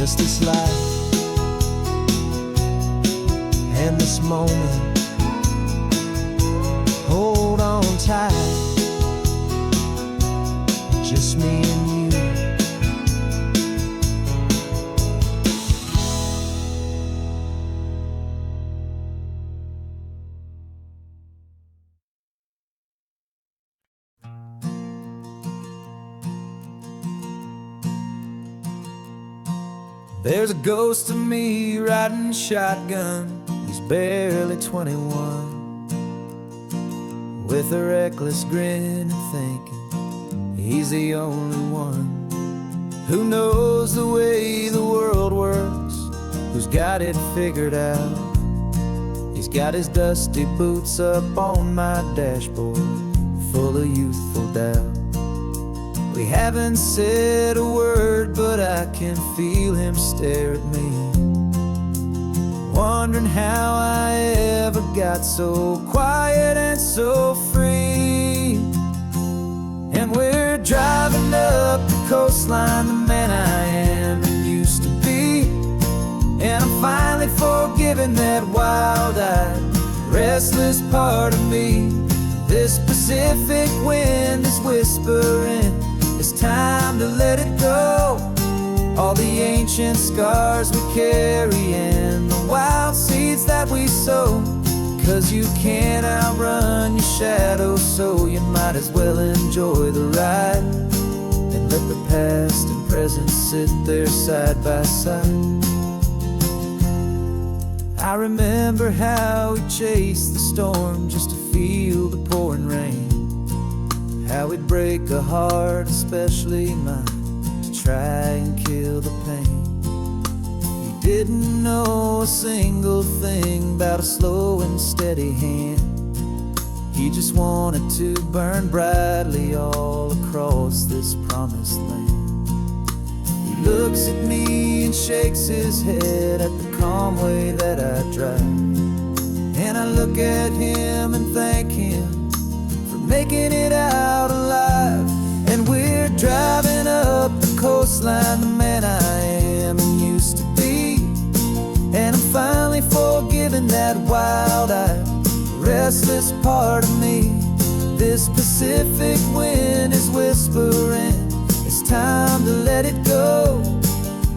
just this life and this moment. Hold on tight, just me and you. There's a ghost of me riding shotgun. He's barely 21, with a reckless grin and thinking he's the only one who knows the way the world works, who's got it figured out. He's got his dusty boots up on my dashboard, full of youthful doubt. We haven't said a word, but I can feel him stare at me, wondering how I ever got so quiet and so free. And we're driving up the coastline, the man I am and used to be. And I'm finally forgiving that wild-eyed, restless part of me. This Pacific wind is whispering, it's time to let it go. All the ancient scars we carry and the wild seeds that we sow. 'Cause you can't outrun your shadow, so you might as well enjoy the ride and let the past and present sit there side by side. I remember how we chased the storm just to feel the pouring rain, how we'd break a heart, especially mine, to try and kill the pain. He didn't know a single thing about a slow and steady hand. He just wanted to burn brightly all across this promised land. He looks at me and shakes his head at the calm way that I drive, and I look at him and thank him for making it out alive. And we're driving up the coastline, the man I am and used to be. And I'm finally forgiving that wild-eyed, restless part of me. This Pacific wind is whispering, it's time to let it go.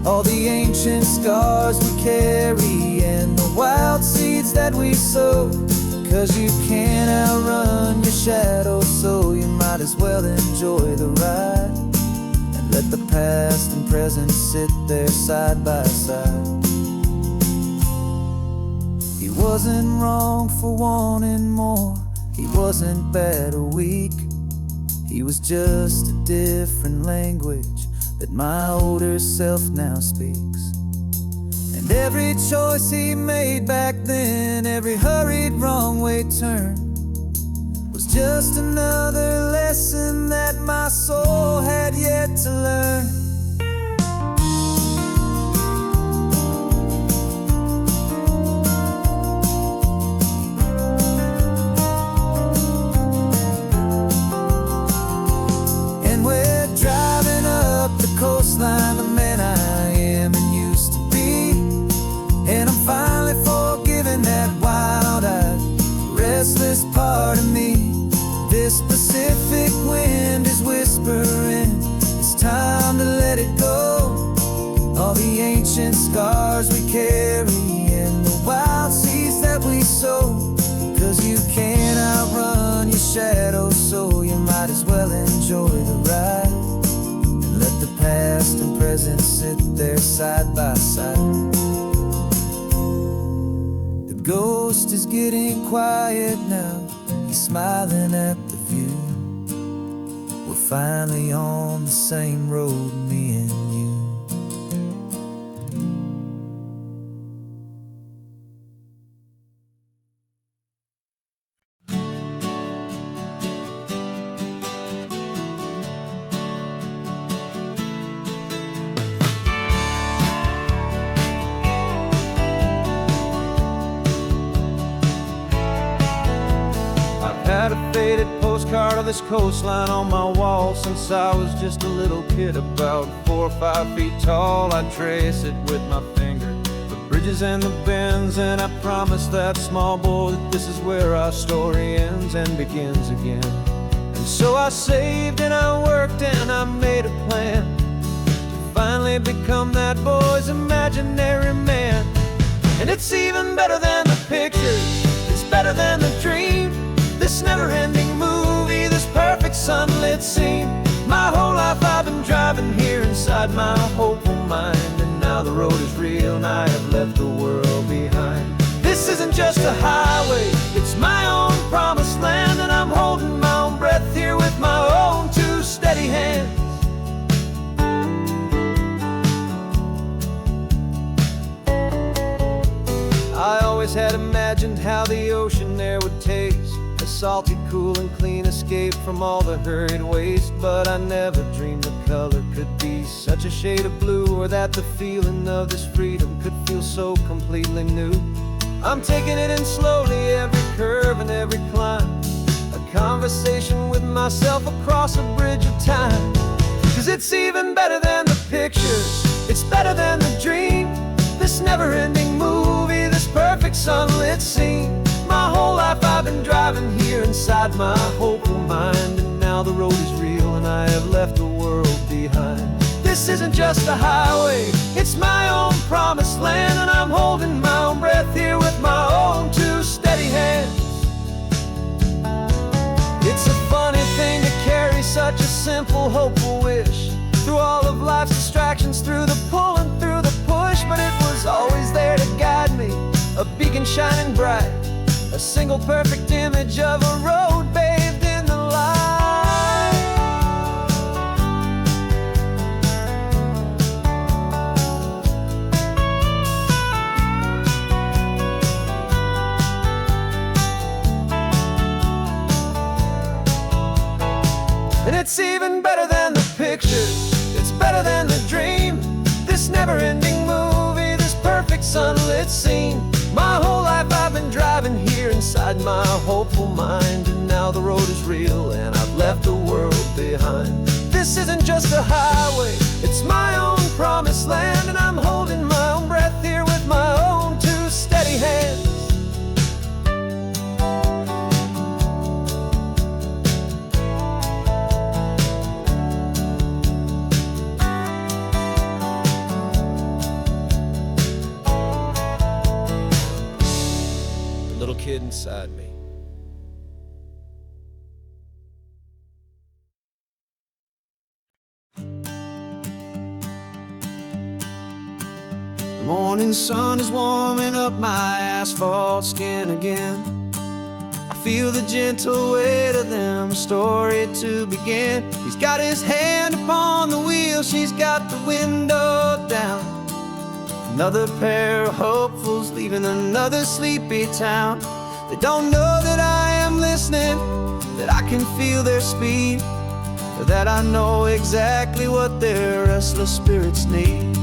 All the ancient scars we carry and the wild seeds that we sow. 'Cause you can't outrun your shadow, so you might as well enjoy the ride and let the past and present sit there side by side. He wasn't wrong for wanting more, he wasn't bad or weak. He was just a different language that my older self now speaks. And every choice he made back then, every hurried wrong way turn, was just another lesson that my soul had yet to learn. And we're driving up the coastline, the man I am and used to be. And I'm finally forgiving that wild-eyed, restless part of me. This Pacific wind is whispering, it's time to let it go. All the ancient scars we carry and the wild seeds that we sow. 'Cause you can't outrun your shadow, so you might as well enjoy the ride and let the past and present sit there side by side. The ghost is getting quiet now, he's smiling at the view. We're finally on the same road, me and you. Had a faded postcard of this coastline on my wall since I was just a little kid, about 4 or 5 feet tall. I trace it with my finger, the bridges and the bends, and I promise that small boy that this is where our story ends and begins again. And so I saved and I worked and I made a plan to finally become that boy's imaginary man. And it's even better than the pictures, it's better than the dream, this never-ending movie, this perfect sunlit scene. My whole life I've been driving here inside my hopeful mind, and now the road is real and I have left the world behind. This isn't just a highway, it's my own promised land, and I'm holding my own breath here with my own 2 steady hands. I always had imagined how the ocean there would taste, a salty, cool and clean escape from all the hurried waste. But I never dreamed the color could be such a shade of blue, or that the feeling of this freedom could feel so completely new. I'm taking it in slowly, every curve and every climb, a conversation with myself across a bridge of time. 'Cause it's even better than the pictures, it's better than the dream, this never-ending movie, this perfect sunlit scene. My whole life I've been driving here inside my hopeful mind, and now the road is real and I have left the world behind. This isn't just a highway, it's my own promised land, and I'm holding my own breath here with my own 2 steady hands. It's a funny thing to carry such a simple, hopeful wish through all of life's distractions, through the pull and through the push. But it was always there to guide me, a beacon shining bright, a single perfect image of a road bathed in the light. And it's even better than the pictures, it's better than the dream, this never-ending movie, this perfect sunlit scene. My whole life I've been driving here inside my hopeful mind, and now the road is real and I've left the world behind. This isn't just a highway, it's my own promised land, and I'm holding my own breath here with my own 2 steady hands. Little kid inside me. The morning sun is warming up my asphalt skin again. I feel the gentle weight of them, a story to begin. He's got his hand upon the wheel, she's got the window down. Another pair of hopefuls leaving another sleepy town. They don't know that I am listening, that I can feel their speed, or that I know exactly what their restless spirits need.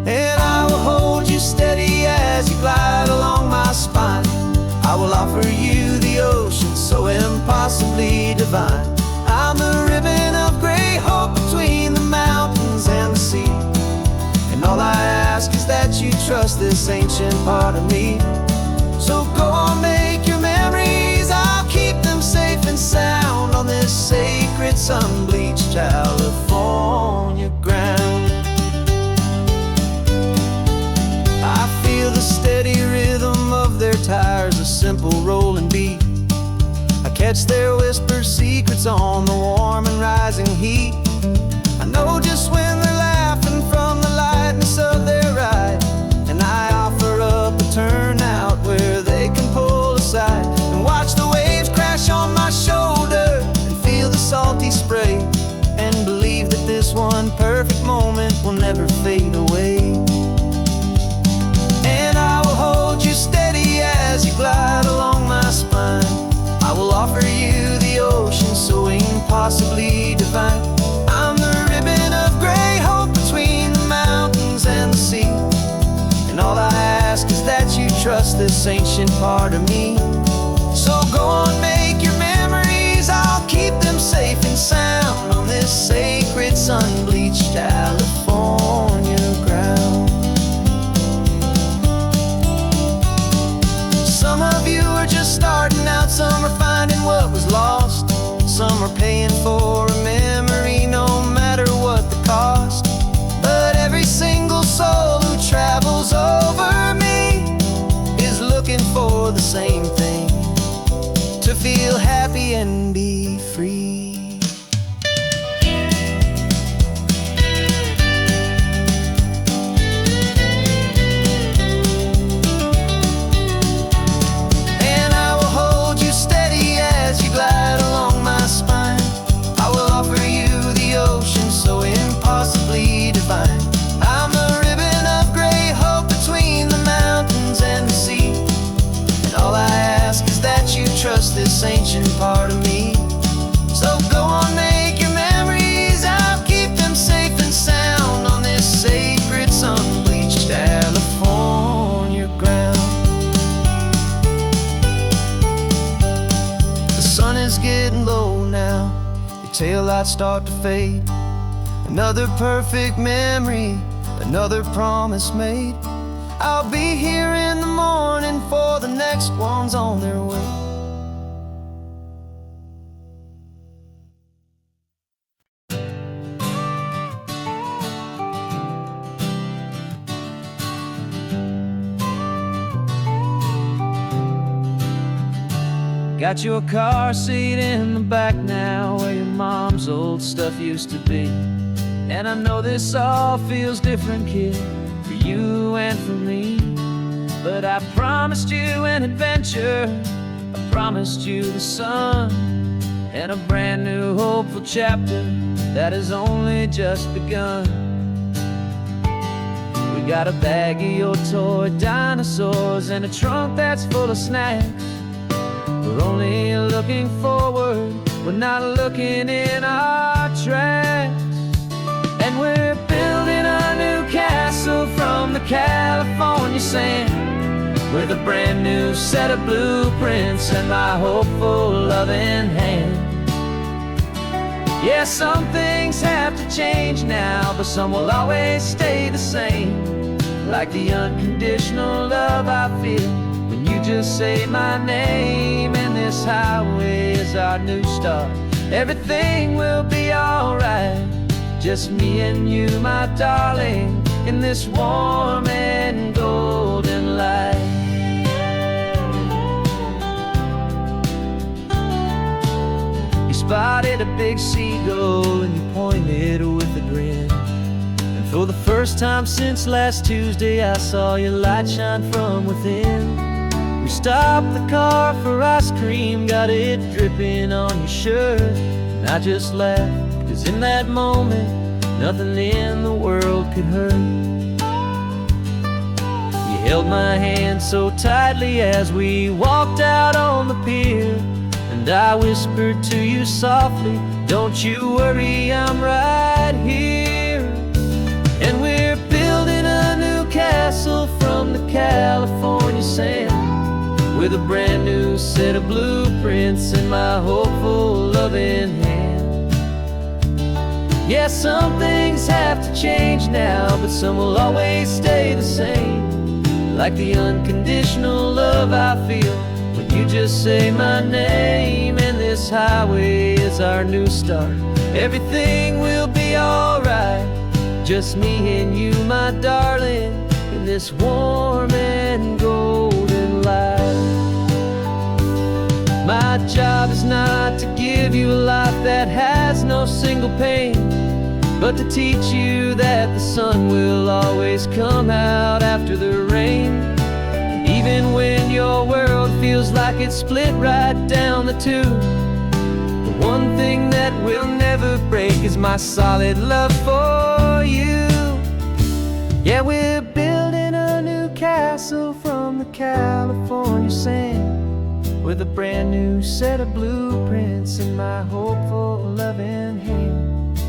And I will hold you steady as you glide along my spine. I will offer you the ocean so impossibly divine. I'm the ribbon of gray hope between the mountains and the sea. And all I ask is that you trust this ancient part of me. So go on, make your memories, I'll keep them safe and sound on this sacred sun-bleached California ground. I feel the steady rhythm of their tires, a simple rolling beat. I catch their whispered secrets on the warm and rising heat. I know just when they're laughing from the lightness of their ride, and I offer up a turnout where they can pull aside and watch the waves crash on my shoulder and feel the salty spray, and believe that this one perfect moment will never fade away. And I will hold you steady as you glide along my spine. I will offer you the ocean so impossibly divine. I'm the ribbon of gray hope between the mountains and the sea. And all I ask is that you trust this ancient part of me. So go on, make your memories, and sound on this sacred sun-bleached California ground. Some of you are just starting out, some are finding what was lost, some are paying for a memory no matter what the cost. But every single soul who travels over me is looking for the same thing: to feel happy and be free. And I will hold you steady as you glide along my spine. I will offer you the ocean so impossibly divine. I'm the ribbon of gray hope between the mountains and the sea. And all I ask is that you trust this ancient part of me. So go on, make your memories, I'll keep them safe and sound on this sacred sun-bleached California ground. The sun is getting low now, your taillights start to fade. Another perfect memory, another promise made. I'll be here in the morning for the next ones on their way. Got your car seat in the back now, where your mom's old stuff used to be. And I know this all feels different, kid, for you and for me. But I promised you an adventure, I promised you the sun, and a brand new hopeful chapter that has only just begun. We got a bag of your toy dinosaurs and a trunk that's full of snacks. We're only looking forward, we're not looking in our tracks. And we're building a new castle from the California sand, with a brand new set of blueprints and my hopeful loving hand. Yeah, some things have to change now, but some will always stay the same. Like the unconditional love I feel when you just say my name. And this highway is our new start, everything will be alright. Just me and you, my darling, in this warm and golden light. You spotted a big seagull and you pointed with a grin. And for the first time since last Tuesday, I saw your light shine from within. We stopped the car for ice cream, got it dripping on your shirt. And I just laughed, 'cause in that moment, nothing in the world could hurt. You held my hand so tightly as we walked out on the pier, and I whispered to you softly, don't you worry, I'm right here. And we're building a new castle from the California sand, with a brand new set of blueprints in my hopeful loving hand. Yeah, some things have to change now, but some will always stay the same. Like the unconditional love I feel when you just say my name. And this highway is our new start, everything will be alright. Just me and you, my darling, in this warm and golden light. My job is not to give you a life that has no single pain, but to teach you that the sun will always come out after the rain. Even when your world feels like it's split right down the two, the one thing that will never break is my solid love for you. Yeah, we're building a new castle from the California sand, with a brand new set of blueprints in my hopeful loving hand.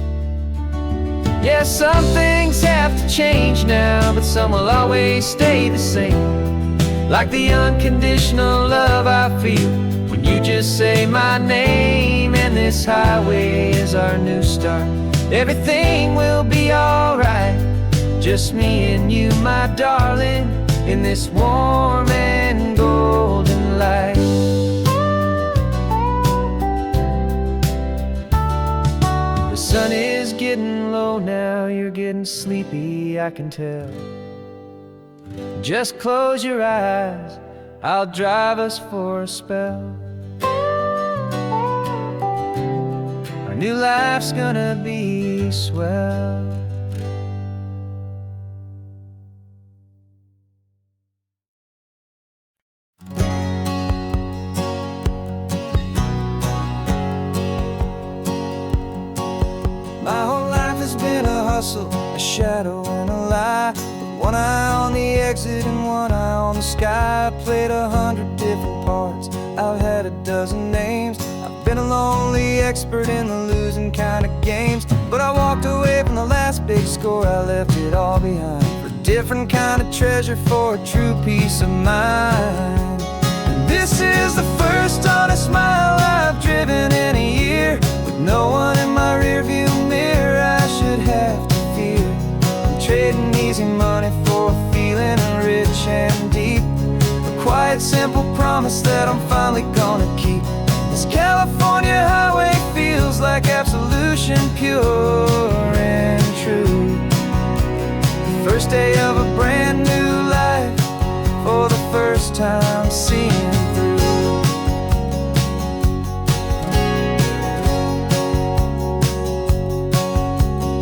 Yeah, some things have to change now, but some will always stay the same. Like the unconditional love I feel when you just say my name, and this highway is our new start. Everything will be alright, just me and you, my darling, in this warm and golden light. The sun is getting low now, you're getting sleepy, I can tell. Just close your eyes, I'll drive us for a spell. Our new life's gonna be swell. My whole life has been a hustle, a shadow and a lie. With one eye on the exit and one eye on the sky. I've played 100 different parts, I've had a dozen names. I've been a lonely expert in the losing kind of games. But I walked away from the last big score, I left it all behind for a different kind of treasure, for a true peace of mind. And this is the first honest mile I've driven in a year, with no one in my rearview mirror I should have to fear. I'm trading easy money for a feeling rich and deep, a quiet simple promise that I'm finally gonna keep. This California highway feels like absolution, pure and true. The first day of a brand new life, for the first time seeing through.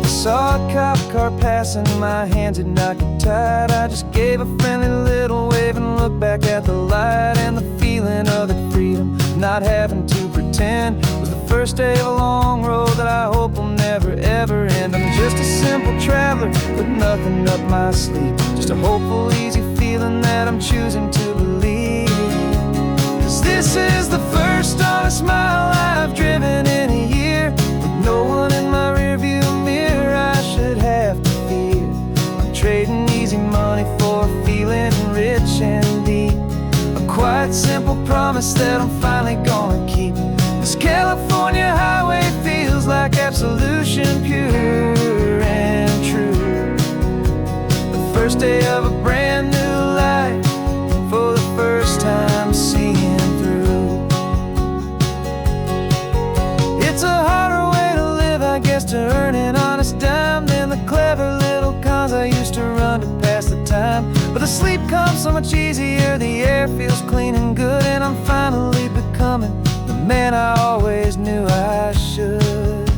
Saw a cop car passing, my hands had not got tied. I just gave a friendly little wave and looked back at the light. And the feeling of the freedom, not having to pretend, was the first day of a long road that I hope will never ever end. I'm just a simple traveler with nothing up my sleeve, just a hopeful, easy feeling that I'm choosing to believe. 'Cause this is the first honest mile I've driven in a year, with no one in my rearview mirror I should have to fear. I'm trading easy money for a feeling rich and deep, a quiet simple promise that I'm finally gonna keep. This California highway feels like absolution, pure and true. The first day of a brand new life, for the first time seeing through. It's a harder way to live, I guess, to earn an honest dime than the clever little cons I used to run to pass the time. But the sleep comes so much easier, the air feels clean and good, and I'm finally becoming the man I always knew I should.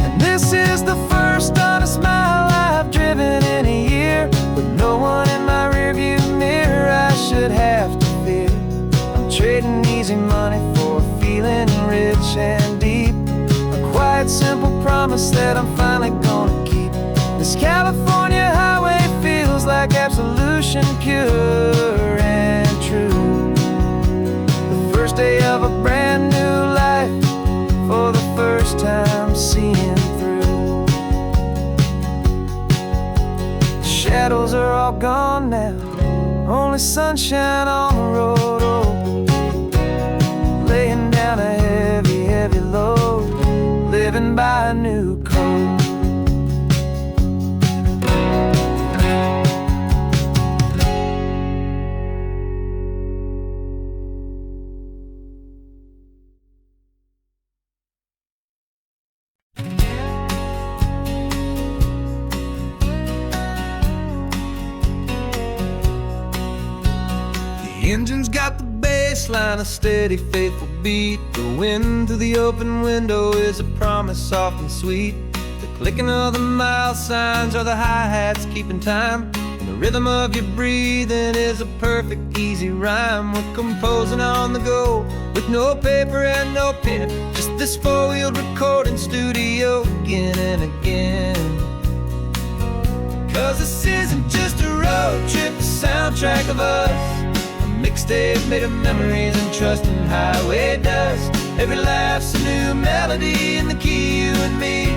And this is the first honest mile I've driven in a year, with no one in my rearview mirror I should have to fear. I'm trading easy money for a feeling rich and deep, a quiet simple promise that I'm finally gonna keep. This California highway feels like absolution, pure and true. The first day of a brand new life, for the first time seeing through. The shadows are all gone now, only sunshine on the road. Oh, laying down a heavy, heavy load, living by a new code. The engine's got the bass line, a steady, faithful beat. The wind through the open window is a promise soft and sweet. The clicking of the mile signs are the hi-hats keeping time, and the rhythm of your breathing is a perfect, easy rhyme. We're composing on the go, with no paper and no pen, just this four-wheeled recording studio again and again. 'Cause this isn't just a road trip, a soundtrack of us, mixtape made of memories and trust in highway dust. Every laugh's a new melody in the key, you and me,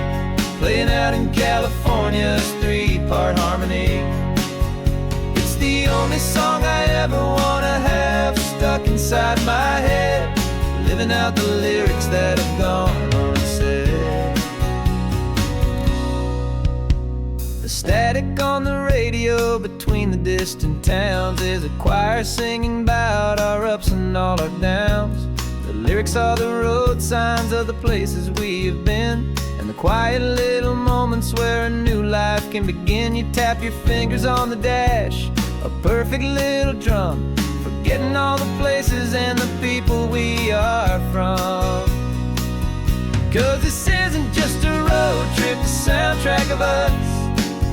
playing out in California's three-part harmony. It's the only song I ever wanna have stuck inside my head, living out the lyrics that have gone unsaid. The static on the radio between the distant towns is a choir singing about our ups and all our downs. The lyrics are the road signs of the places we have been, and the quiet little moments where a new life can begin. You tap your fingers on the dash, a perfect little drum, forgetting all the places and the people we are from. 'Cause this isn't just a road trip, the soundtrack of us,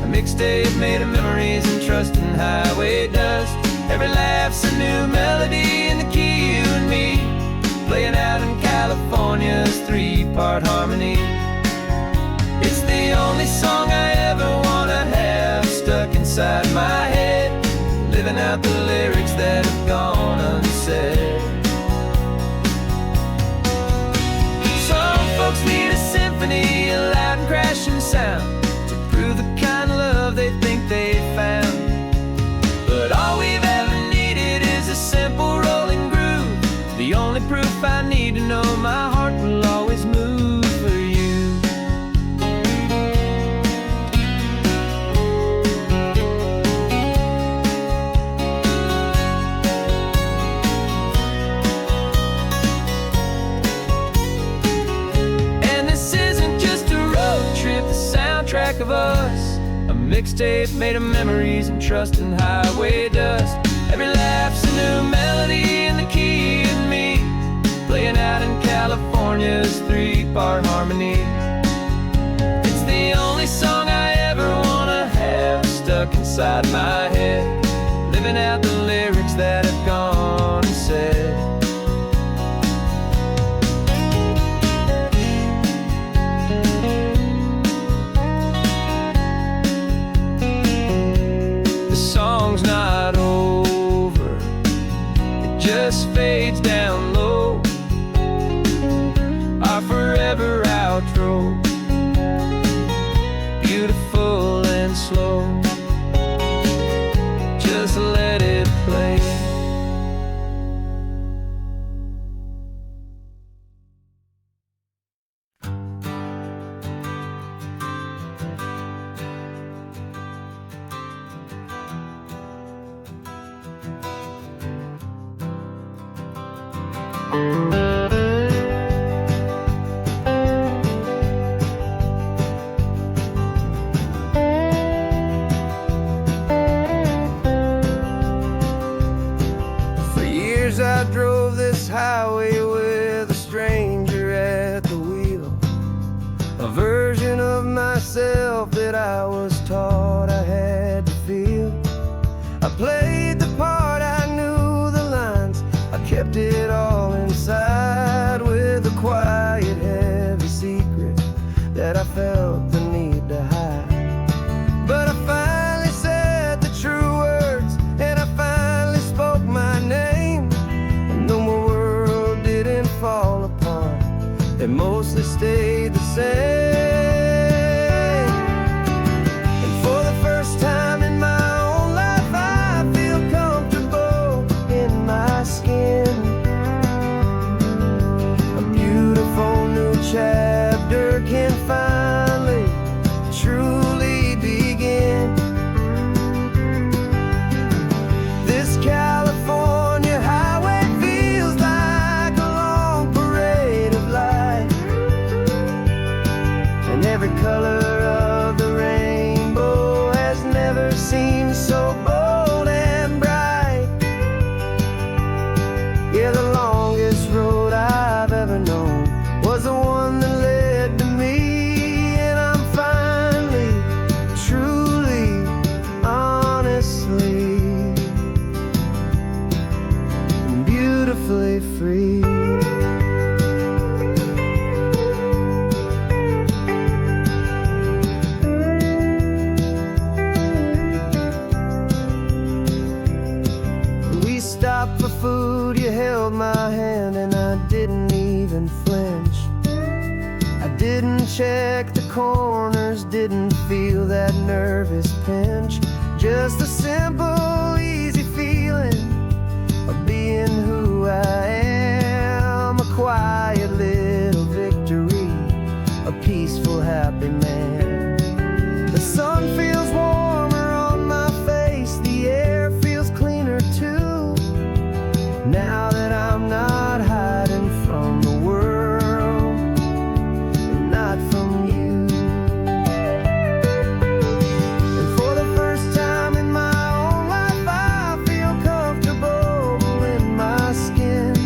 a mixtape made of memories and trust in highway dust. Every laugh's a new melody in the key, you and me, playing out in California's three-part harmony. It's the only song I ever wanna have stuck inside my head, living out the lyrics that have gone unsaid. Some folks need a symphony, a loud and crashing sound, to prove the kind of love they think they found. But all we've ever needed is a simple rolling groove, the only proof I need to know my heart will always move for you. And this isn't just a road trip, the soundtrack of us, a mixtape made of memories and trust in highway dust. Every laugh's a new melody in the key and me, playing out in California's three-part harmony. It's the only song I ever wanna have stuck inside my head, living out the lyrics that have gone unsaid. The song's not over, it just fades down low, our forever outro, beautiful and slow. Just let it play. For years I drove this highway with a stranger at the wheel, a version of myself that I was taught I had to feel. I played the part, I knew the lines, I kept it all inside with a quiet, heavy secret that I felt the need to hide. But I finally said the true words, and I finally spoke my name, and though my world didn't fall apart, it mostly stayed the same. And for the first time in my own life, I feel comfortable in my skin. A beautiful new chapter can finally truly begin. This California highway feels like a long parade of light. check the corners, didn't feel that nervous pinch. Just a simple, easy feeling of being who I am. A quiet little victory, a peaceful, happy man. The sun feels warmer on my face, the air feels cleaner too. Now that I'm not hiding from the world, and not from you. And for the first time in my own life, I feel comfortable in my skin.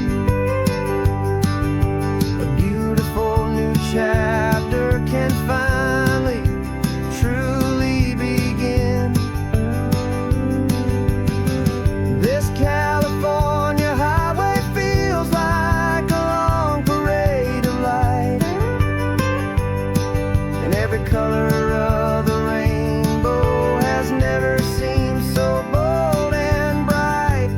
A beautiful new chapter can finally, truly begin. This California highway feels like a long parade of light, and every color of the rainbow has never seemed so bold and bright.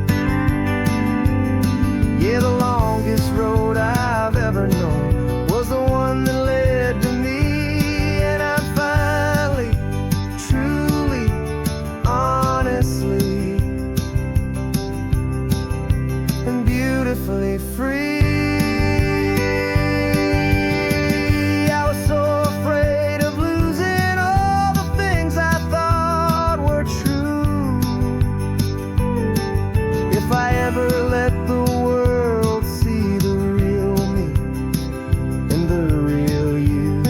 Yeah, the longest road I've ever known was the one that led to me, and I'm finally, truly, honestly, and beautifully free. I was so afraid of losing all the things I thought were true. If I ever let the world see the real me and the real you.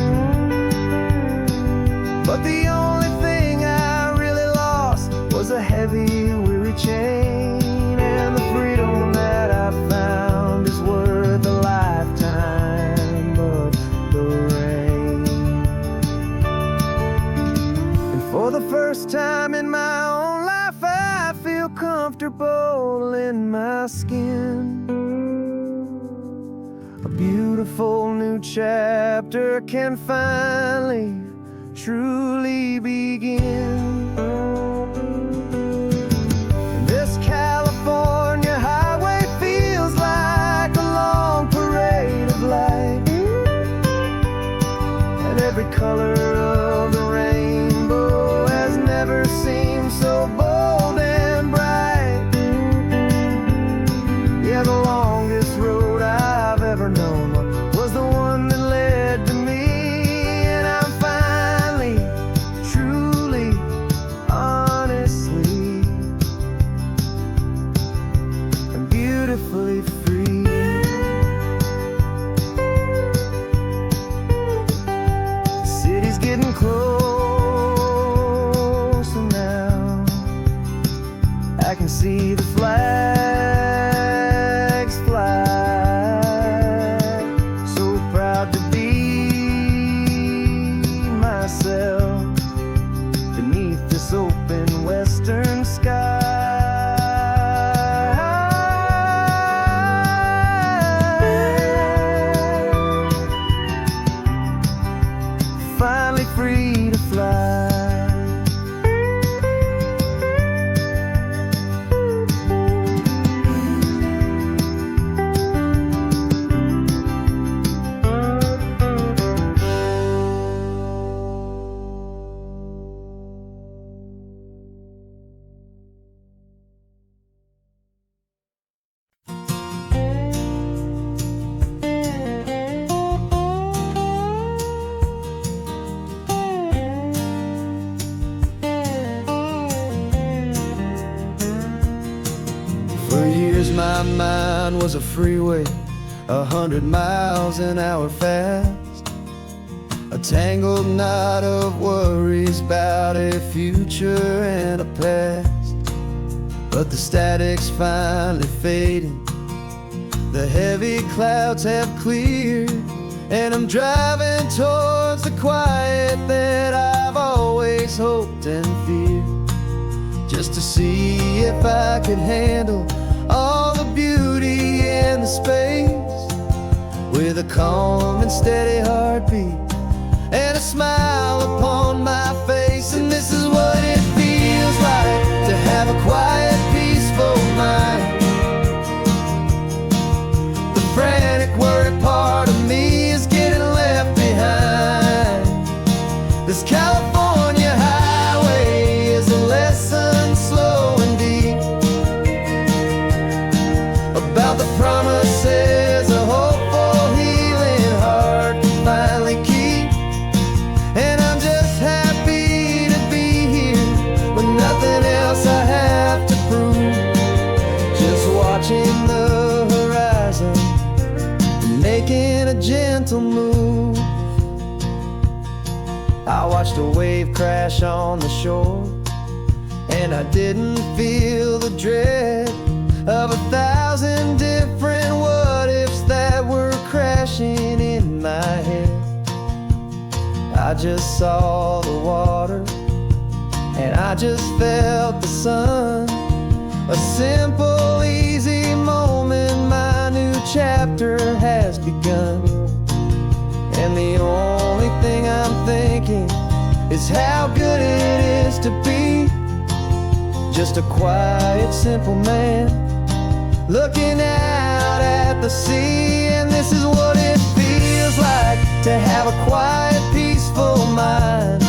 But the only thing I really lost was a heavy, weary chain, and the freedom that I found is worth a lifetime of the rain. And for the first time in my own life, I feel comfortable in my skin. A beautiful new chapter can finally, truly begin. And this California highway feels like a long parade of light, and every color of the rainbow has never seemed so bold and bright. Yeah, the longest road I've ever known was the one that led to me, and I'm finally, truly, honestly, and beautifully free. The city's getting closer now. I can see the flags fly. So proud to be myself beneath this open western sky. Finally free to fly. For years my mind was a freeway, 100 miles an hour fast. A tangled knot of worries about a future and a past. But the static's finally fading, the heavy clouds have cleared, and I'm driving towards the quiet that I've always hoped and feared. Just to see if I could handle all the beauty and the space, with a calm and steady heartbeat and a smile upon my face. And this is what it feels like to have a quiet, peaceful mind. The frantic, worried part of me is getting left behind. This California highway is a lesson slow and deep about the promises a hopeful, healing heart can finally keep. And I'm just happy to be here with nothing else I have to prove. Just watching the horizon, making a gentle move. I watched a wave crash on the shore, and I didn't feel the dread of 1,000 different what-ifs that were crashing in my head. I just saw the water, and I just felt the sun. A simple, easy moment, my new chapter has begun. And the only thing I'm thinking is how good it is to be just a quiet, simple man looking out at the sea. And this is what it feels like to have a quiet, peaceful mind.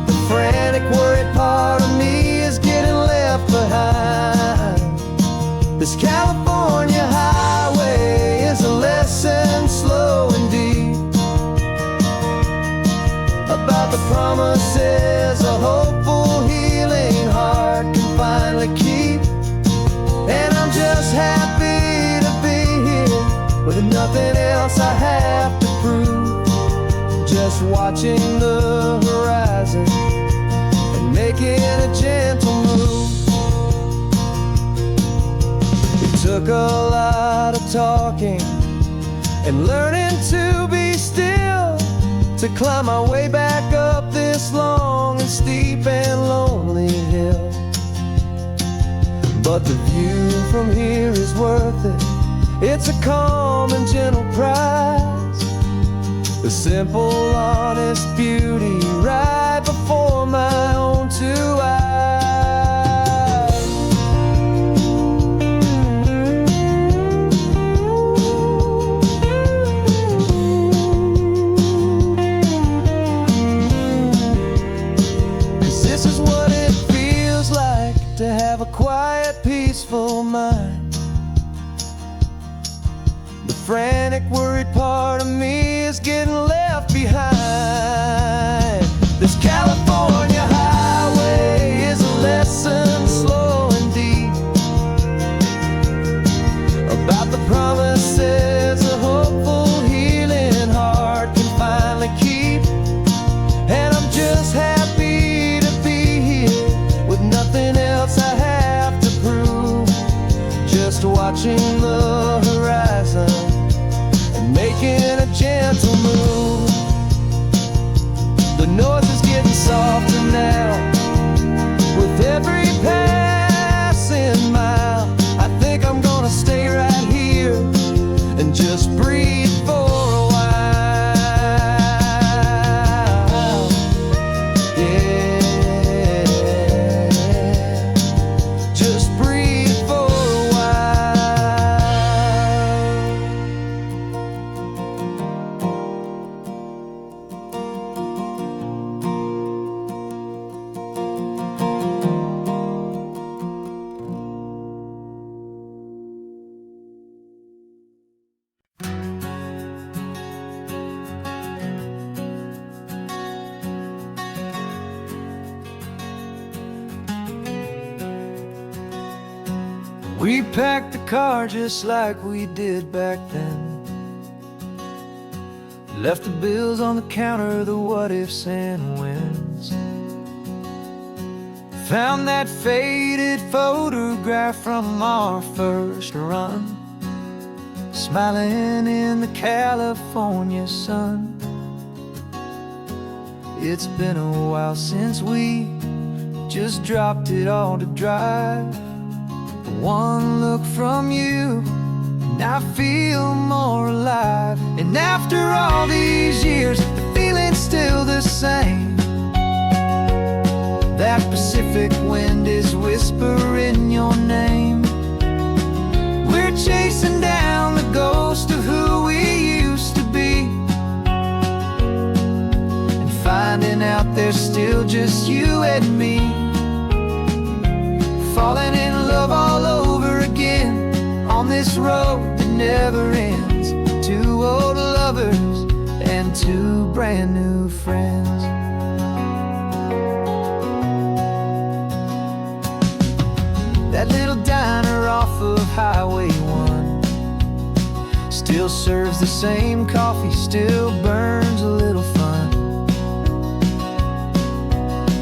The frantic, worried part of me is getting left behind. This California highway is a lesson slow and deep about the promises a hopeful, healing heart can finally keep. And I'm just happy to be here with nothing else I have to prove. Just watching the horizon and making a gentle move. It took a lot of talking and learning to be still to climb my way back up this long and steep and lonely hill. But the view from here is worth it. It's a calm and gentle prize, the simple, honest beauty right before my own two eyes. 'Cause this is what it feels like to have a quiet, peaceful mind. The frantic, worried part of me is getting left behind. This California highway is a lesson slow and deep about the promises a hopeful, healing heart can finally keep. And I'm just happy to be here with nothing else I have to prove. Just watching the horizon and making a gentle move. The noise is getting softer now with every passing mile. I think I'm gonna stay right here and just breathe for a while. Yeah, just breathe for a while. We packed the car just like we did back then. Left the bills on the counter, the what ifs and whens. Found that faded photograph from our first run, smiling in the California sun. It's been a while since we just dropped it all to drive. One look from you and I feel more alive. And after all these years, the feeling's still the same. That Pacific wind is whispering your name. We're chasing down the ghost of who we used to be. just you and me, falling in love all over again on this road that never ends. Two old lovers and two brand new friends. That little diner off of Highway 1 still serves the same coffee, still burns a little fun.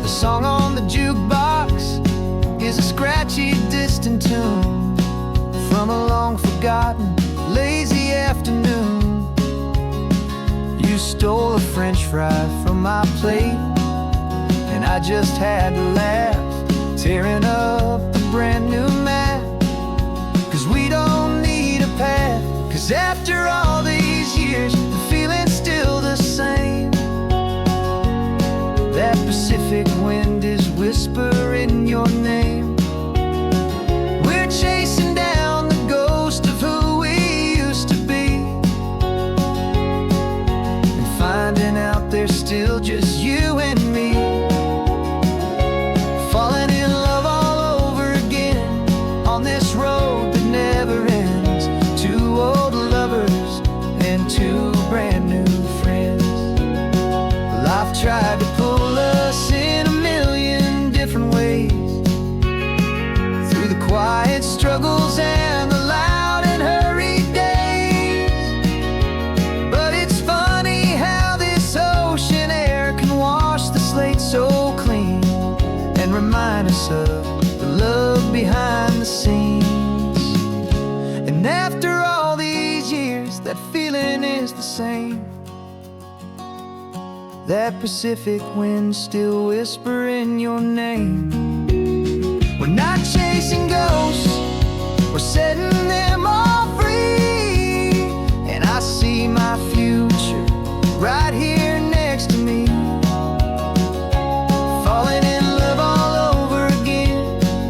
The song on the jukebox is a scratchy, distant tune from a long forgotten, lazy afternoon. You stole a French fry from my plate, and I just had to laugh, tearing up the brand new map. Cause we don't need a path, cause after all these years, the feeling's still the same. That Pacific wind is whispering your name. We're chasing down the ghost of who we used to be, and finding out there's still just you and me, falling in love all over again on this road that never ends. Two old lovers and two brand new friends. Life tried to pull us in a million different ways, through the quiet struggles and the loud and hurried days. But it's funny how this ocean air can wash the slate so clean and remind us of the love behind the scenes. And after all these years, that feeling is the same. That Pacific wind still whispering your name. We're not chasing ghosts, we're setting them all free. And I see my future right here next to me, falling in love all over again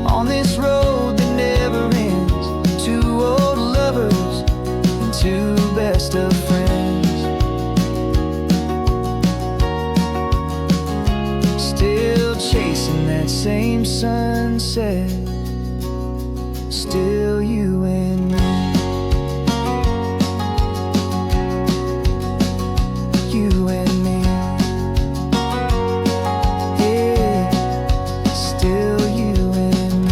on this road that never ends. Two old lovers and two best of friends. Still chasing that same sunset, still you and me. You and me. Yeah, still you and me.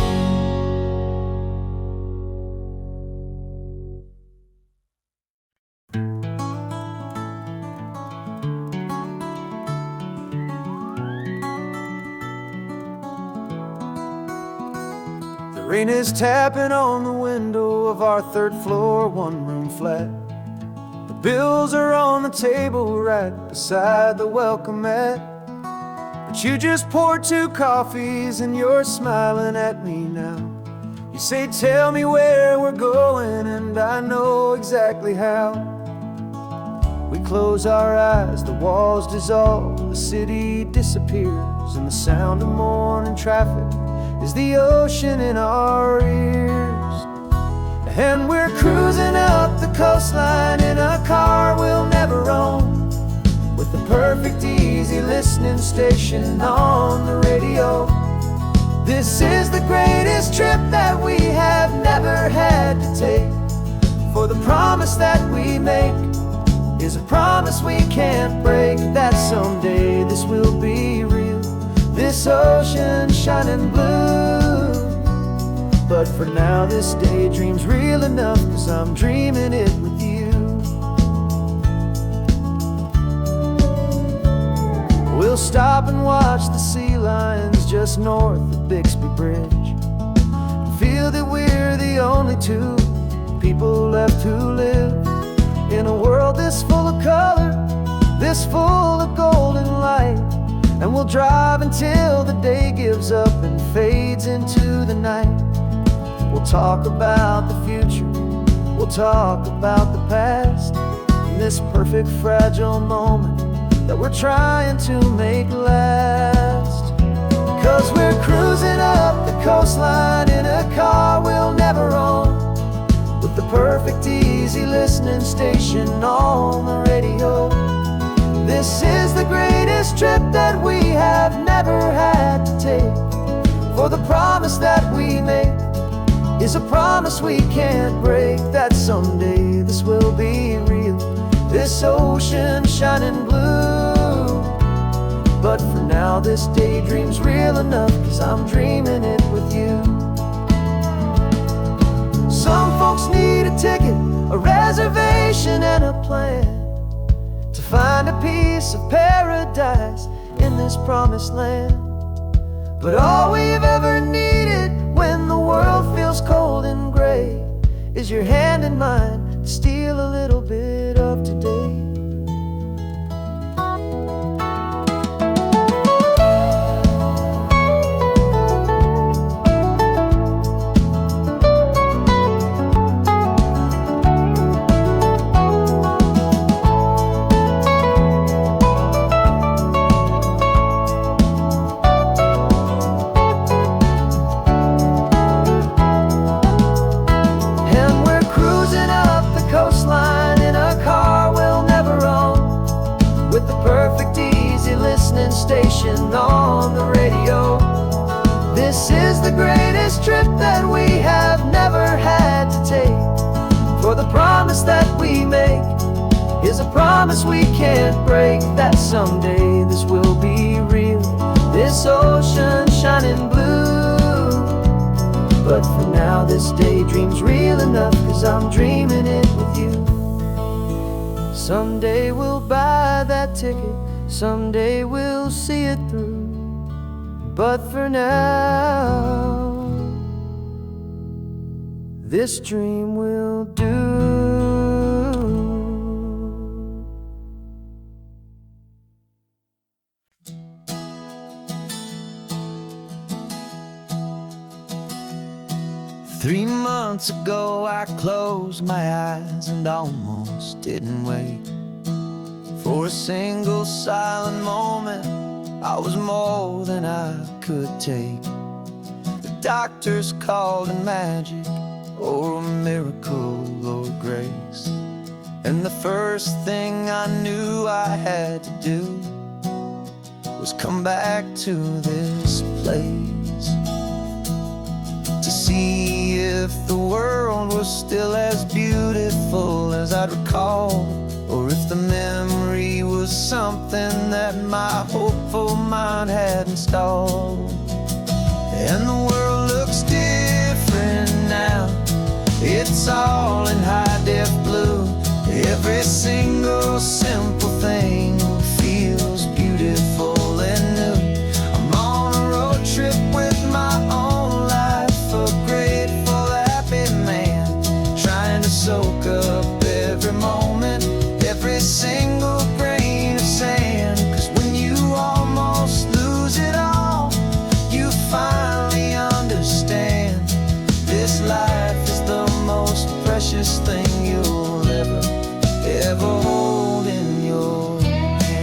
The rain is tapping on the window of our third floor, one-room flat. The bills are on the table right beside the welcome mat. But you just poured two coffees and you're smiling at me now. You say, tell me where we're going, and I know exactly how. We close our eyes, the walls dissolve, the city disappears, and the sound of morning traffic is the ocean in our ears. And we're cruising up the coastline in a car we'll never own, with the perfect easy listening station on the radio. This is the greatest trip that we have never had to take, for the promise that we make is a promise we can't break, that someday this will be real, this ocean shining blue. But for now this daydream's real enough, 'cause I'm dreaming it with you. We'll stop and watch the sea lions just north of Bixby Bridge, and feel that we're the only two people left who live in a world this full of color, this full of golden light. And we'll drive until the day gives up and fades into the night. We'll talk about the future, we'll talk about the past, in this perfect fragile moment that we're trying to make last. 'Cause we're cruising up the coastline in a car we'll never own, with the perfect easy listening station on the radio. This is the greatest trip that we have never had to take. For the promise that we make is a promise we can't break, that someday this will be real, this ocean shining blue. But for now this daydream's real enough, 'cause I'm dreaming it with you. Some folks need a ticket, a reservation and a plan to find a piece of paradise in this promised land. But all we've ever needed when the world feels cold and gray is your hand in mine to steal a little bit of today. 'For the promise that we make is a promise we can't break, that someday this will be real, this ocean shining blue. But for now this daydream's real enough, 'cause I'm dreaming it with you. Someday we'll buy that ticket, someday we'll see it through. But for now, this dream will do. 3 months ago I closed my eyes and almost didn't wake. For a single silent moment I was more than I could take. The doctors called it magic, or a miracle, or grace. And the first thing I knew I had to do was come back to this place, to see if the world was still as beautiful as I'd recall, or if the memory was something that my hopeful mind had installed. And the world looks different now, it's all in high-def blue. Every single simple thing feels beautiful and new. I'm on a road trip with my own life, a grateful, happy man, trying to soak up every moment, every single grain of sand. 'Cause when you almost lose it all, you finally understand this life is the most precious thing you'll ever hold in your hand.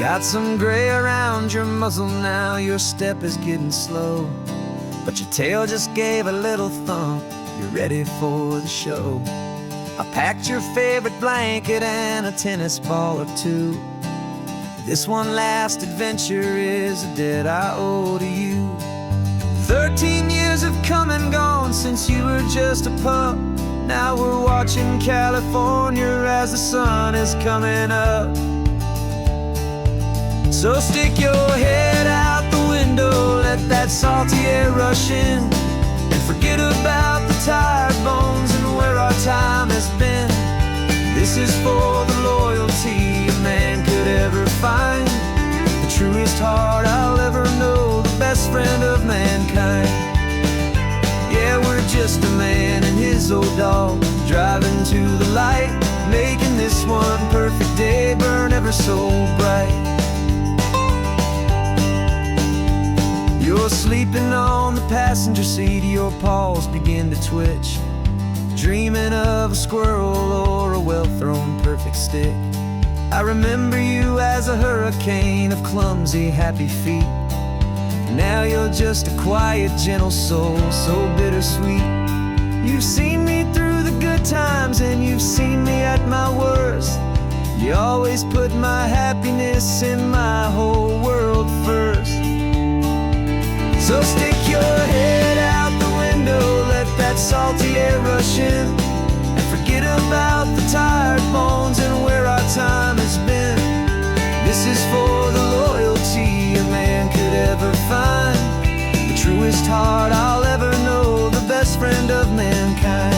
Got some gray around your muzzle now, your step is getting slow, but your tail just gave a little thump, you're ready for the show. I packed your favorite blanket and a tennis ball or two. This one last adventure is a debt I owe to you. 13 years have come and gone since you were just a pup. Now we're watching California as the sun is coming up. So stick your head out the window, let that salty air rush in, and forget about the tired bones and where our time has been. This is for the loyalty a man could ever find, the truest heart I'll ever know, the best friend of mankind. Yeah, we're just a man and his old dog, driving to the light, making this one perfect day burn ever so bright. You're sleeping on the passenger seat, your paws begin to twitch, dreaming of a squirrel or a well-thrown perfect stick. I remember you as a hurricane of clumsy, happy feet. Now you're just a quiet, gentle soul, so bittersweet. You've seen me through the good times and you've seen me at my worst. You always put my happiness in my whole world first. So stick your head out the window, let that salty air rush in, and forget about the tired bones and where our time has been. This is for the loyalty a man could ever find, the truest heart I'll ever know, the best friend of mankind.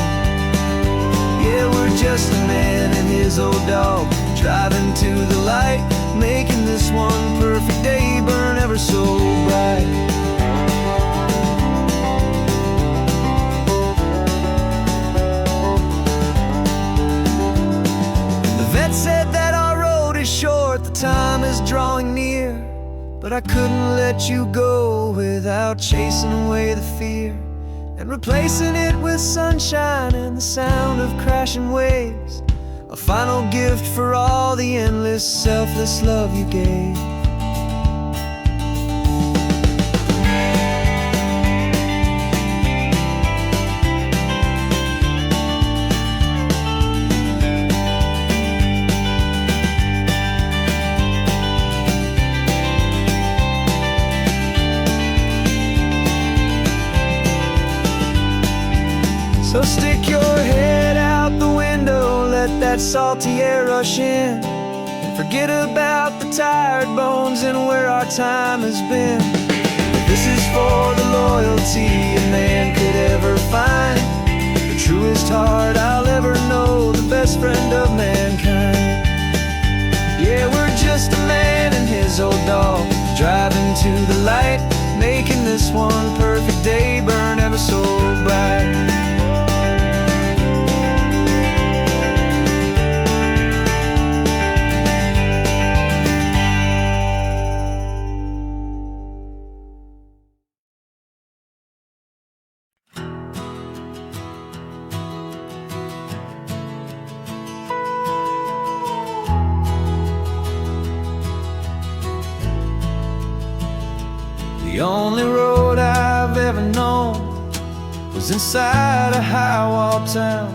Yeah, we're just a man and his old dog, driving to the light, making this one perfect day burn ever so bright. Said that our road is short, the time is drawing near, but I couldn't let you go without chasing away the fear and replacing it with sunshine and the sound of crashing waves, a final gift for all the endless, selfless love you gave. So stick your head out the window, let that salty air rush in, and forget about the tired bones and where our time has been. This is for the loyalty a man could ever find, the truest heart I'll ever know, the best friend of mankind. Yeah, we're just a man and his old dog, driving to the light, making this one perfect day burn ever so bright. The only road I've ever known was inside a high-wall town,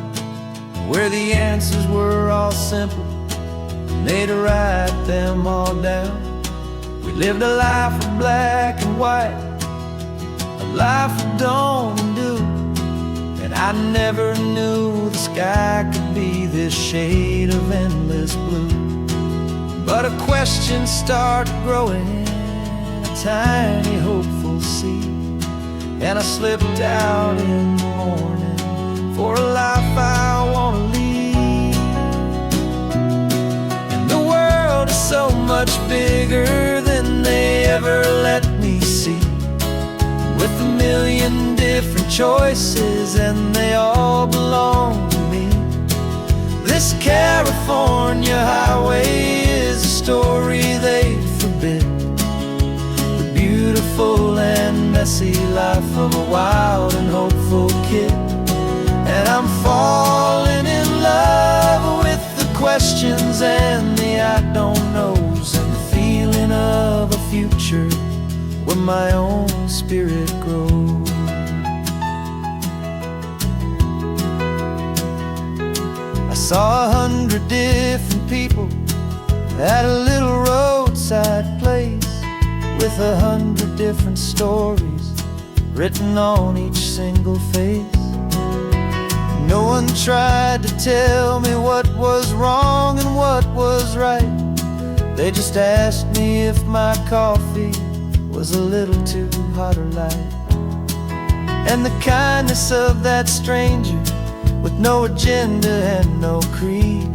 where the answers were all simple and they'd write them all down. We lived a life of black and white, a life of dawn and dew, and I never knew the sky could be this shade of endless blue. But a question started growing, tiny hopeful seed, and I slipped out in the morning for a life I want to lead. And the world is so much bigger than they ever let me see, with a million different choices and they all belong to me. This California highway is a story they forbid, beautiful and messy life of a wild and hopeful kid. And I'm falling in love with the questions and the I don't knows, and the feeling future where my own spirit grows. I saw 100 different people at a little roadside place, with 100 different stories written on each single face. No one tried to tell me what was wrong and what was right. They just asked me if my coffee was a little too hot or light. And the kindness of that stranger, with no agenda and no creed,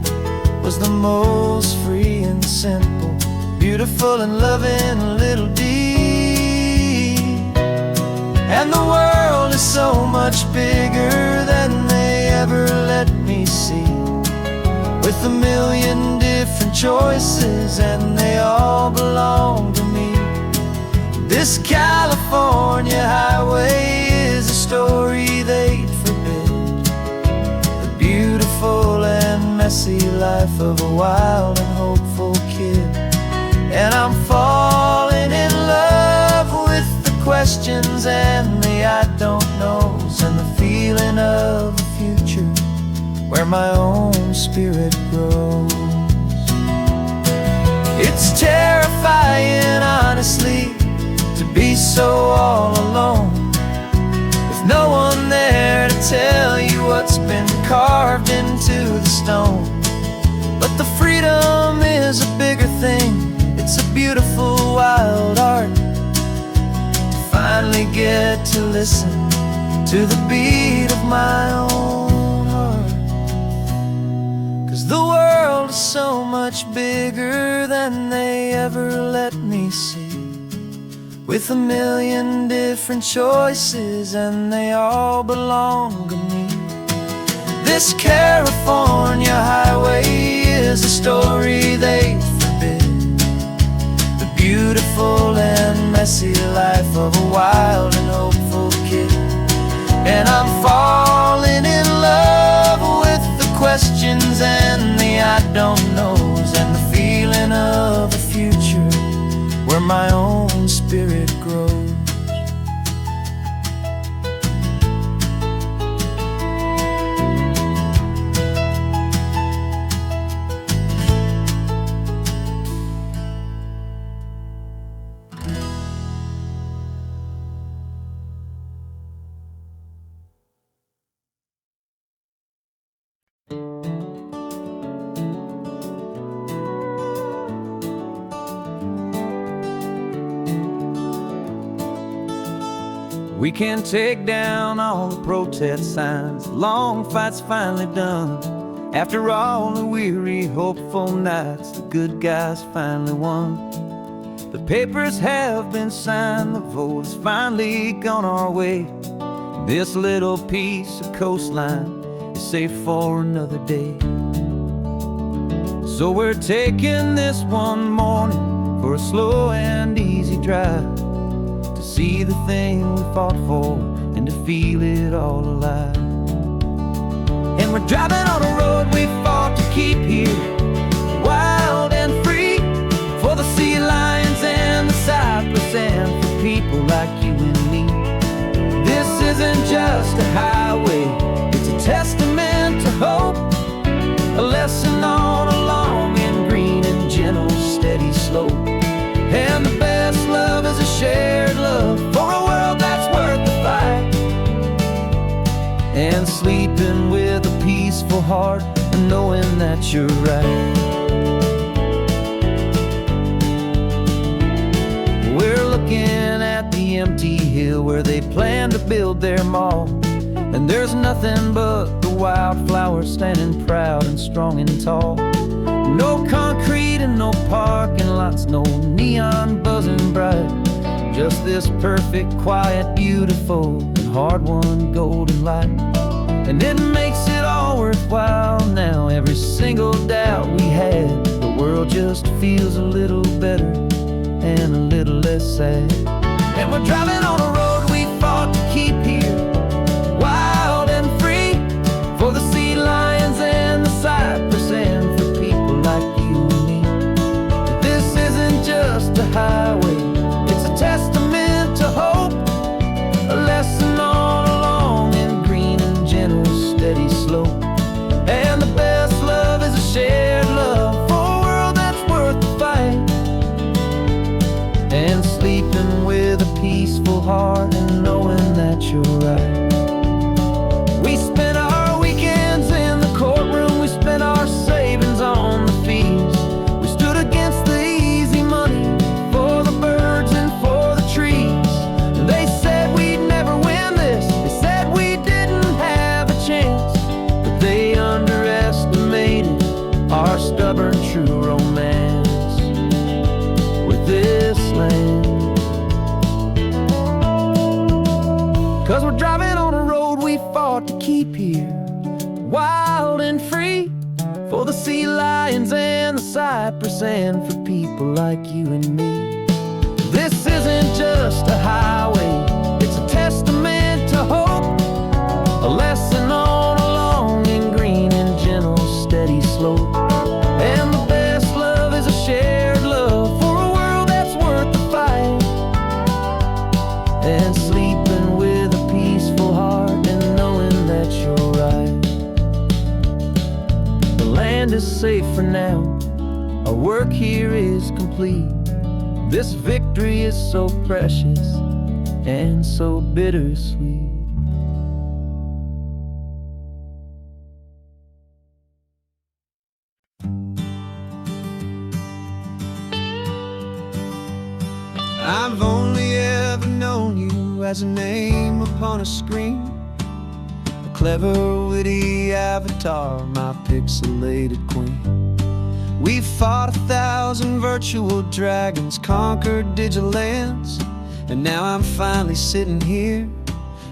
was the most free and simple, beautiful and loving little deed. And the world is so much bigger than they ever let me see, with a million different choices and they all belong to me. This California highway is a story they'd forbid, the beautiful and messy life of a wild and hopeful kid. And I'm falling in love with the questions and the I don't knows, and the feeling of a future where my own spirit grows. It's terrifying, honestly, to be so all alone, with no one there to tell you what's been carved into the stone. But the freedom is a bigger thing. It's a beautiful wild art to finally get to listen to the beat of my own heart. 'Cause the world is so much bigger than they ever let me see, with a million different choices and they all belong to me. This California highway is a story they forbid, the beautiful and messy life of a wild and hopeful kid. And I'm falling in love with the questions and the I don't knows, and the feeling of a future where my own spirit grows. We can take down all the protest signs, long fight's finally done. After all the weary, hopeful nights, the good guys finally won. The papers have been signed, the vote has finally gone our way. This little piece of coastline is safe for another day. So we're taking this one morning for a slow and easy drive, to see the thing we fought for and to feel it all alive. And we're driving on a road we fought to keep here, wild and free, for the sea lions and the cypress and for people like you and me. This isn't just a highway, it's a testament to hope, a lesson on a long and green and gentle steady slope. And the best love is a shared love for a world that's worth the fight, and sleeping with a peaceful heart and knowing that you're right. We're looking at the empty hill where they plan to build their mall, and there's nothing but the wildflowers standing proud and strong and tall. No concrete and no parking lots, no neon buzzing bright, just this perfect, quiet, beautiful, and hard-won golden light. And it makes it all worthwhile now, every single doubt we had. The world just feels a little better and a little less sad. And we're driving on a road we fought to keep here, wild and free, for the sea lions and the cypress and for people like you and me. This isn't just a highway, heart and knowing that you're right. We spent our weekends in the courtroom, we spent our savings on the fees. We stood against the easy money for the birds and for the trees. They said we'd never win this, they said we didn't have a chance, but they underestimated our stubborn true romance with this land. 'Cause we're driving on a road we fought to keep here, wild and free, for the sea lions and the cypress and for people like you and me. This isn't just a highway, it's a testament to hope, a lesson on a long and green and gentle steady slope. And the best love is a shared love for a world that's worth the fight, and sleeping with a peaceful heart and knowing that you're right. The land is safe for now, our work here is complete. This victory is so precious and so bittersweet. I've only ever known you as a name upon a screen, a clever, witty avatar, my pixelated queen. We fought 1,000 virtual dragons, conquered digital lands, and now I'm finally sitting here,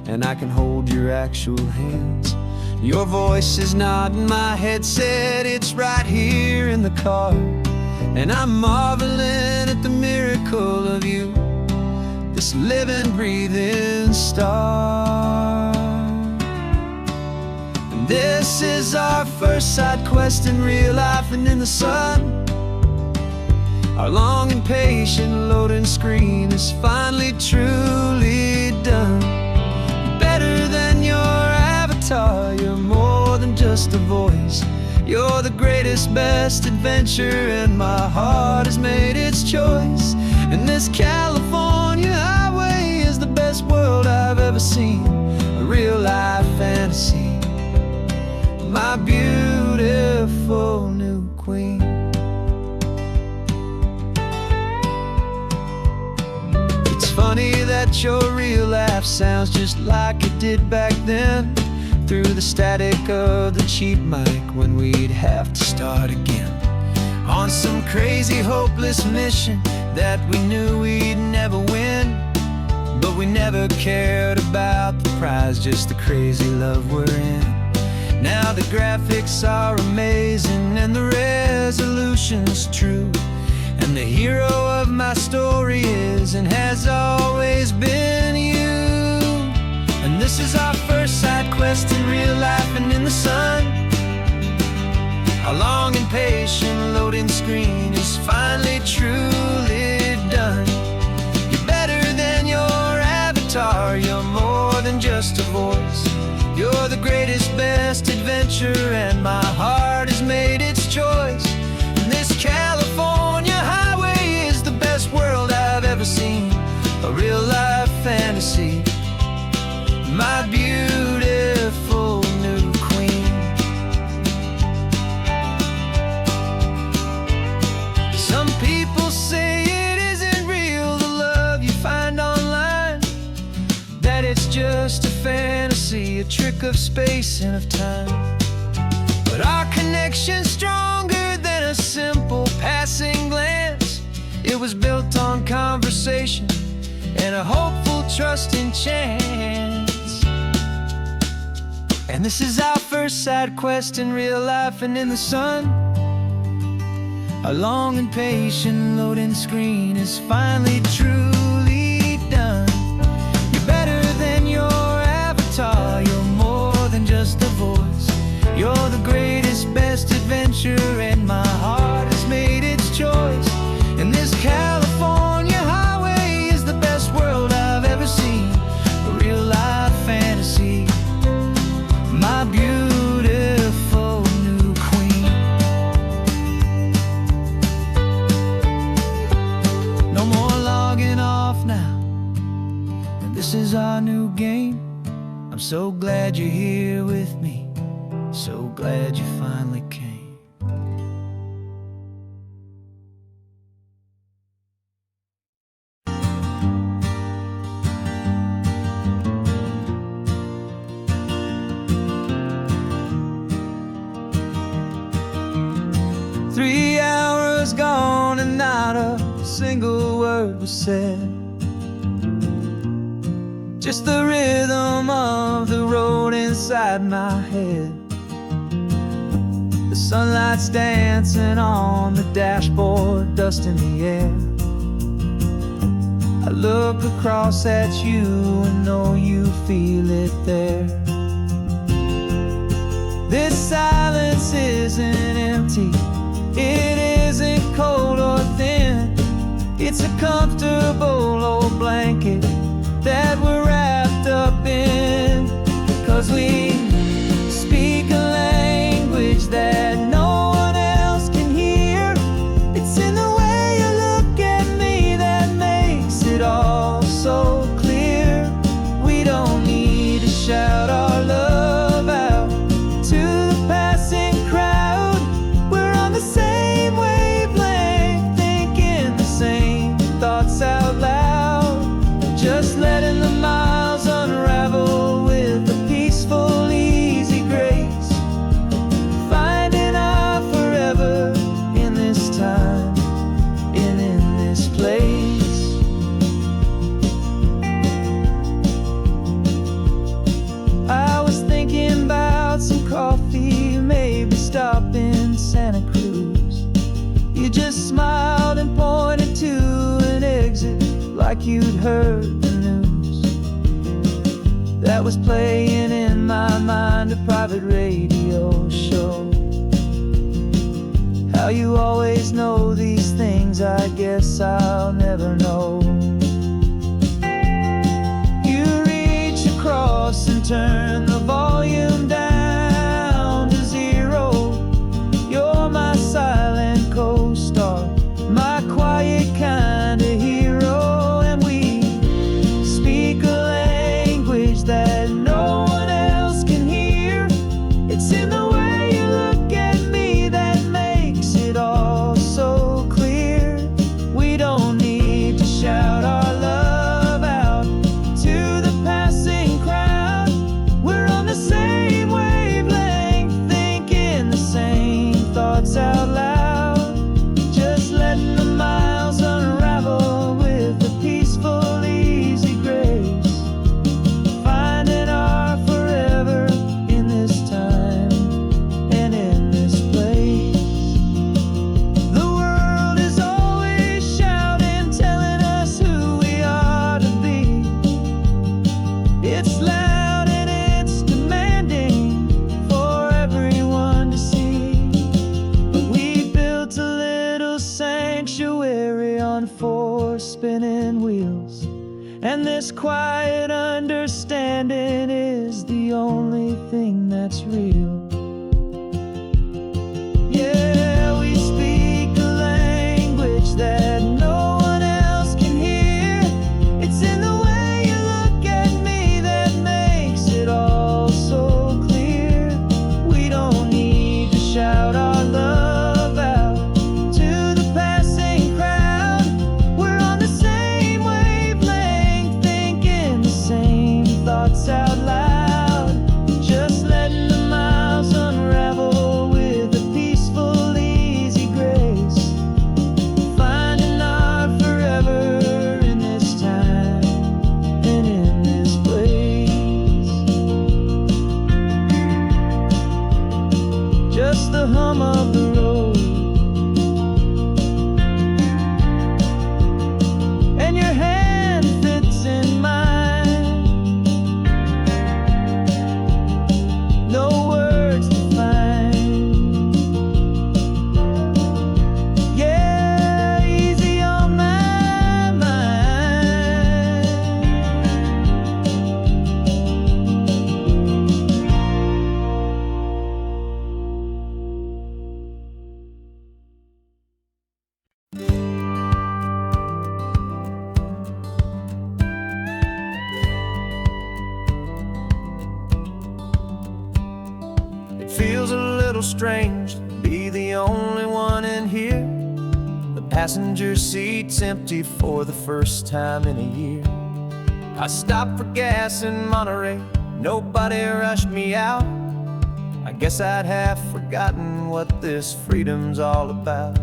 and I can hold your actual hands. Your voice is not in my headset, it's right here in the car, and I'm marveling at the miracle of you, this living, breathing star. And this is our first side quest in real life and in the sun. Our long and patient loading screen is finally truly done. Better than your avatar, you're more than just a voice. You're the greatest, best adventure, and my heart has made its choice. And this California highway is the best world I've ever seen, a real life fantasy, my beautiful new queen. It's funny that your real life sounds just like it did back then, through the static of the cheap mic when we'd have to start again, on some crazy hopeless mission that we knew we'd never win. But we never cared about the prize, just the crazy love we're in. Now the graphics are amazing and the resolution's true, and the hero of my story is and has always been you. And this is our first side quest in real life and in the sun. Our long and patient loading screen is finally truly done. You're better than your avatar, you're more than just a voice. You're the greatest, best adventure, and my heart has made its choice. And this California highway is the best world I've ever seen, a real life fantasy, my beautiful new queen. Some people say it isn't real, the love you find online, that it's just a fantasy, a trick of space and of time. But our connection's stronger than a simple passing glance. It was built on conversation and a hopeful, trusting chance. And this is our first side quest in real life and in the sun. Our long and patient loading screen is finally truly done. You're better than your avatar, you're more than just a voice. You're the greatest, best adventure, and my heart has made its choice. And this California highway is the best world I've ever seen, a real life fantasy, my beautiful new queen. No more logging off now, This is our new game. I'm so glad you're here with me. So glad you finally came. 3 hours gone and not a single word was said. Just the rhythm of the road inside my head. The sunlight's dancing on the dashboard, dust in the air. I look across at you and know you feel it there. This silence isn't empty, it isn't cold or thin. It's a comfortable old blanket that we're wrapped up in. 'Cause we speak a language that no one else can hear. It's in the way you look at me that makes it all so clear. We don't need to shout our love out to the passing crowd. We're on the same wavelength, thinking the same thoughts out loud. Just letting the miles unravel with a peaceful, easy grace. Finding our forever in this time and in this place. I was thinking about some coffee, maybe stop in Santa Cruz. You just smiled and pointed to an exit like you'd heard the news. That was playing in my mind, a private radio show. How you always know these things, I guess I'll never know. You reach across and turn the volume down to 0. You're my silent co-star, my quiet kind of hero. And we speak a language that no one else can hear. It's in the way you look at me that makes it all so clear. We don't need to shout our love out to the passing crowd. We're on the same wavelength, thinking the same thoughts out loud. Just letting the miles unravel with a peaceful, easy grace. Finding our forever in this time and in this place. The world is always shouting, telling us who we are to be. It's loud and it's demanding for everyone to see. But we built a little sanctuary on 4 spinning wheels. And this quiet understanding is the only thing that's real. Yeah, we speak a language that no one else can hear. It's in the way you look at me that makes it all so clear. We don't need to shout our love out to the passing crowd. We're on the same wavelength, thinking the same thoughts out loud. Just letting the miles strange to be the only one in here. The passenger seat's empty for the first time in a year. I stopped for gas in Monterey, nobody rushed me out. I guess I'd half forgotten what this freedom's all about.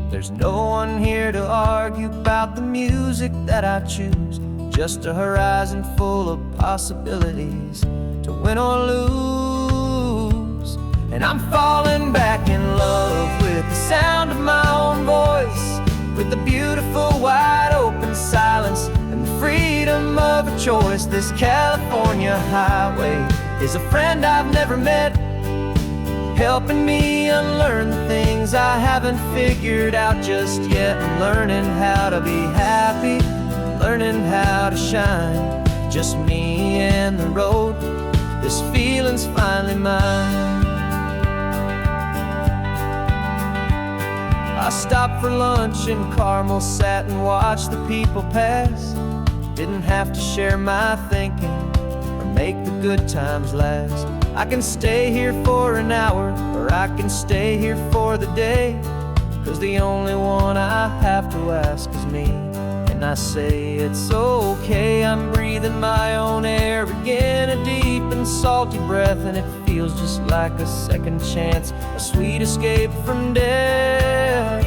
There's no one here to argue about the music that I choose, just a horizon full of possibilities to win or lose. And I'm falling back in love with the sound of my own voice, with the beautiful wide open silence and the freedom of a choice. This California highway is a friend I've never met, helping me unlearn the things I haven't figured out just yet. I'm learning how to be happy, learning how to shine, just me and the road. This feeling's finally mine. I stopped for lunch in Carmel, sat and watched the people pass. Didn't have to share my thinking or make the good times last. I can stay here for an hour, or I can stay here for the day, 'cause the only one I have to ask is me. And I say it's okay, I'm breathing my own air again, a deep and salty breath, and it feels just like a second chance, a sweet escape from death.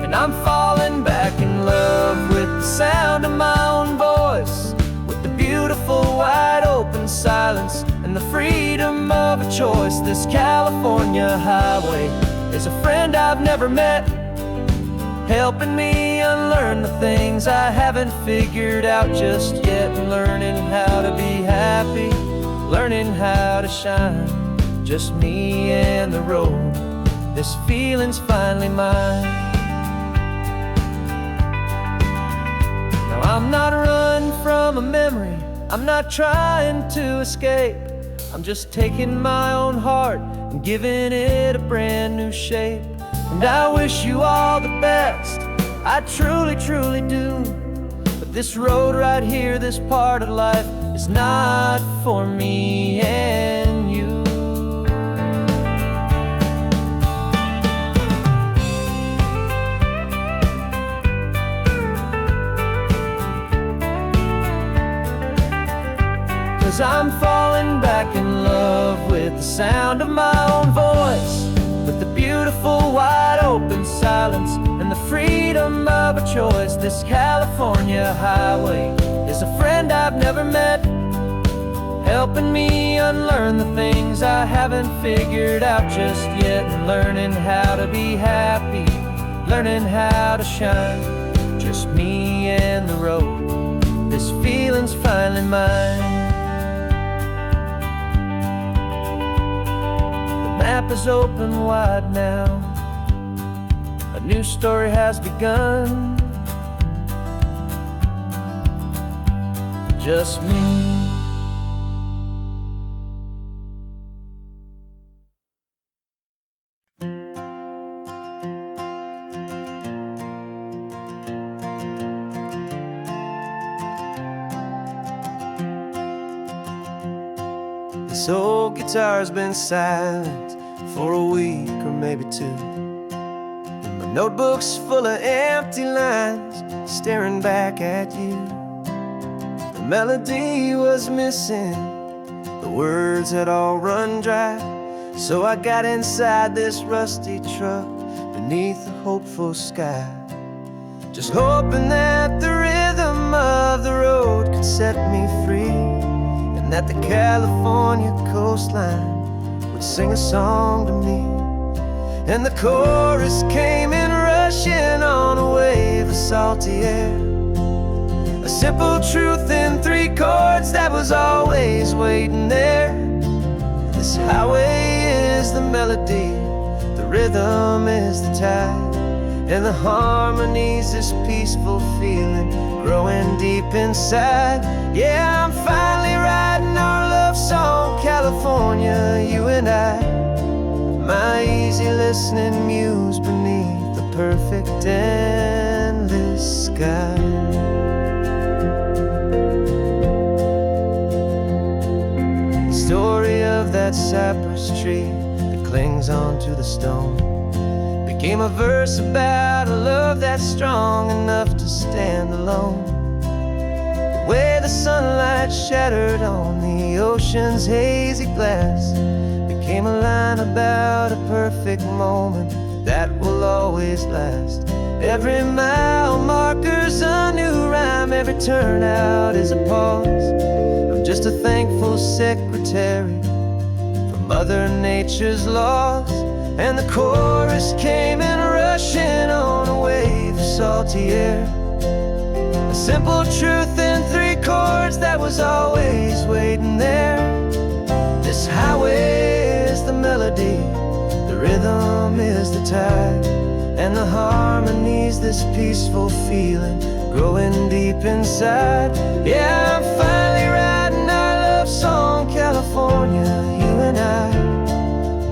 And I'm falling back in love with the sound of my own voice, with the beautiful wide open silence and the freedom of a choice. This California highway is a friend I've never met, helping me unlearn the things I haven't figured out just yet. And learning how to be happy, learning how to shine, just me and the road. This feeling's finally mine. Now I'm not running from a memory, I'm not trying to escape. I'm just taking my own heart and giving it a brand new shape. And I wish you all the best, I truly, truly do. But this road right here, this part of life, is not for me and you. 'Cause I'm falling back in love with the sound of my own voice, with the beautiful wide open silence and the freedom of a choice. This California highway is a friend I've never met, helping me unlearn the things I haven't figured out just yet. And learning how to be happy, learning how to shine, just me and the road. This feeling's finally mine. The map is open wide now, a new story has begun, just me. This old guitar's been silent for a week or maybe two, and my notebook's full of empty lines staring back at you. The melody was missing, the words had all run dry, so I got inside this rusty truck beneath the hopeful sky, just hoping that the rhythm of the road could set me free, and that the California coastline would sing a song to me. And the chorus came in rushing on a wave of salty air, a simple truth in 3 chords that was always waiting there. This highway is the melody, the rhythm is the tide, and the harmony's this peaceful feeling growing deep inside. Yeah, I'm finally writing our love song, California, you and I, my easy listening muse beneath the perfect endless sky. The story of that cypress tree, the clings onto the stone. Became a verse about a love that's strong enough to stand alone. The way the sunlight shattered on the ocean's hazy glass became a line about a perfect moment that will always last. Every mile marker's a new rhyme, every turnout is a pause. I'm just a thankful secretary for Mother Nature's laws. And the chorus came in rushing on a wave of salty air. A simple truth in 3 chords that was always waiting there. This highway is the melody, the rhythm is the tide, and the harmony's this peaceful feeling growing deep inside. Yeah, I'm finally writing our love song, California, you and I.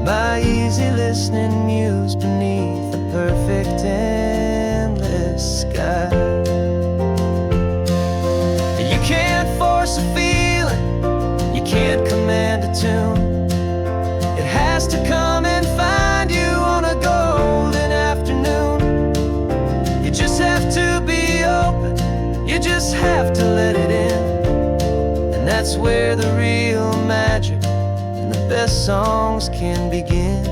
My easy listening muse beneath the perfect endless sky. You can't force a feeling, you can't command a tune. It has to come and find you on a golden afternoon. You just have to be open, you just have to let it in. And that's where the real magic and the best songs can begin.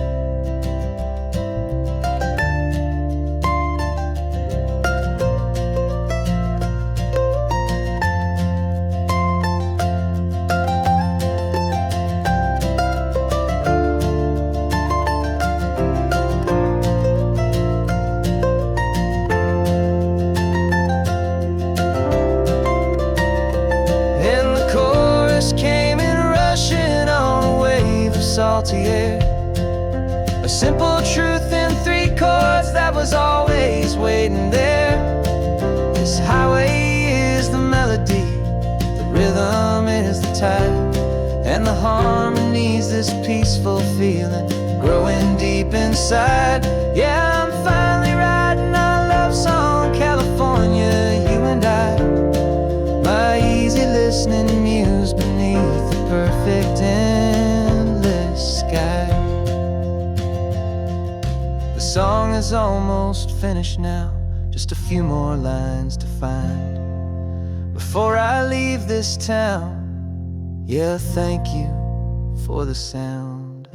Salty air, a simple truth in 3 chords that was always waiting there. This highway is the melody, the rhythm is the tide, and the harmony's this peaceful feeling growing deep inside. Yeah, I'm finally writing our love song, California, you and I. My easy listening muse beneath the perfect sky. The song is almost finished now, just a few more lines to find before I leave this town. Yeah, thank you for the sound.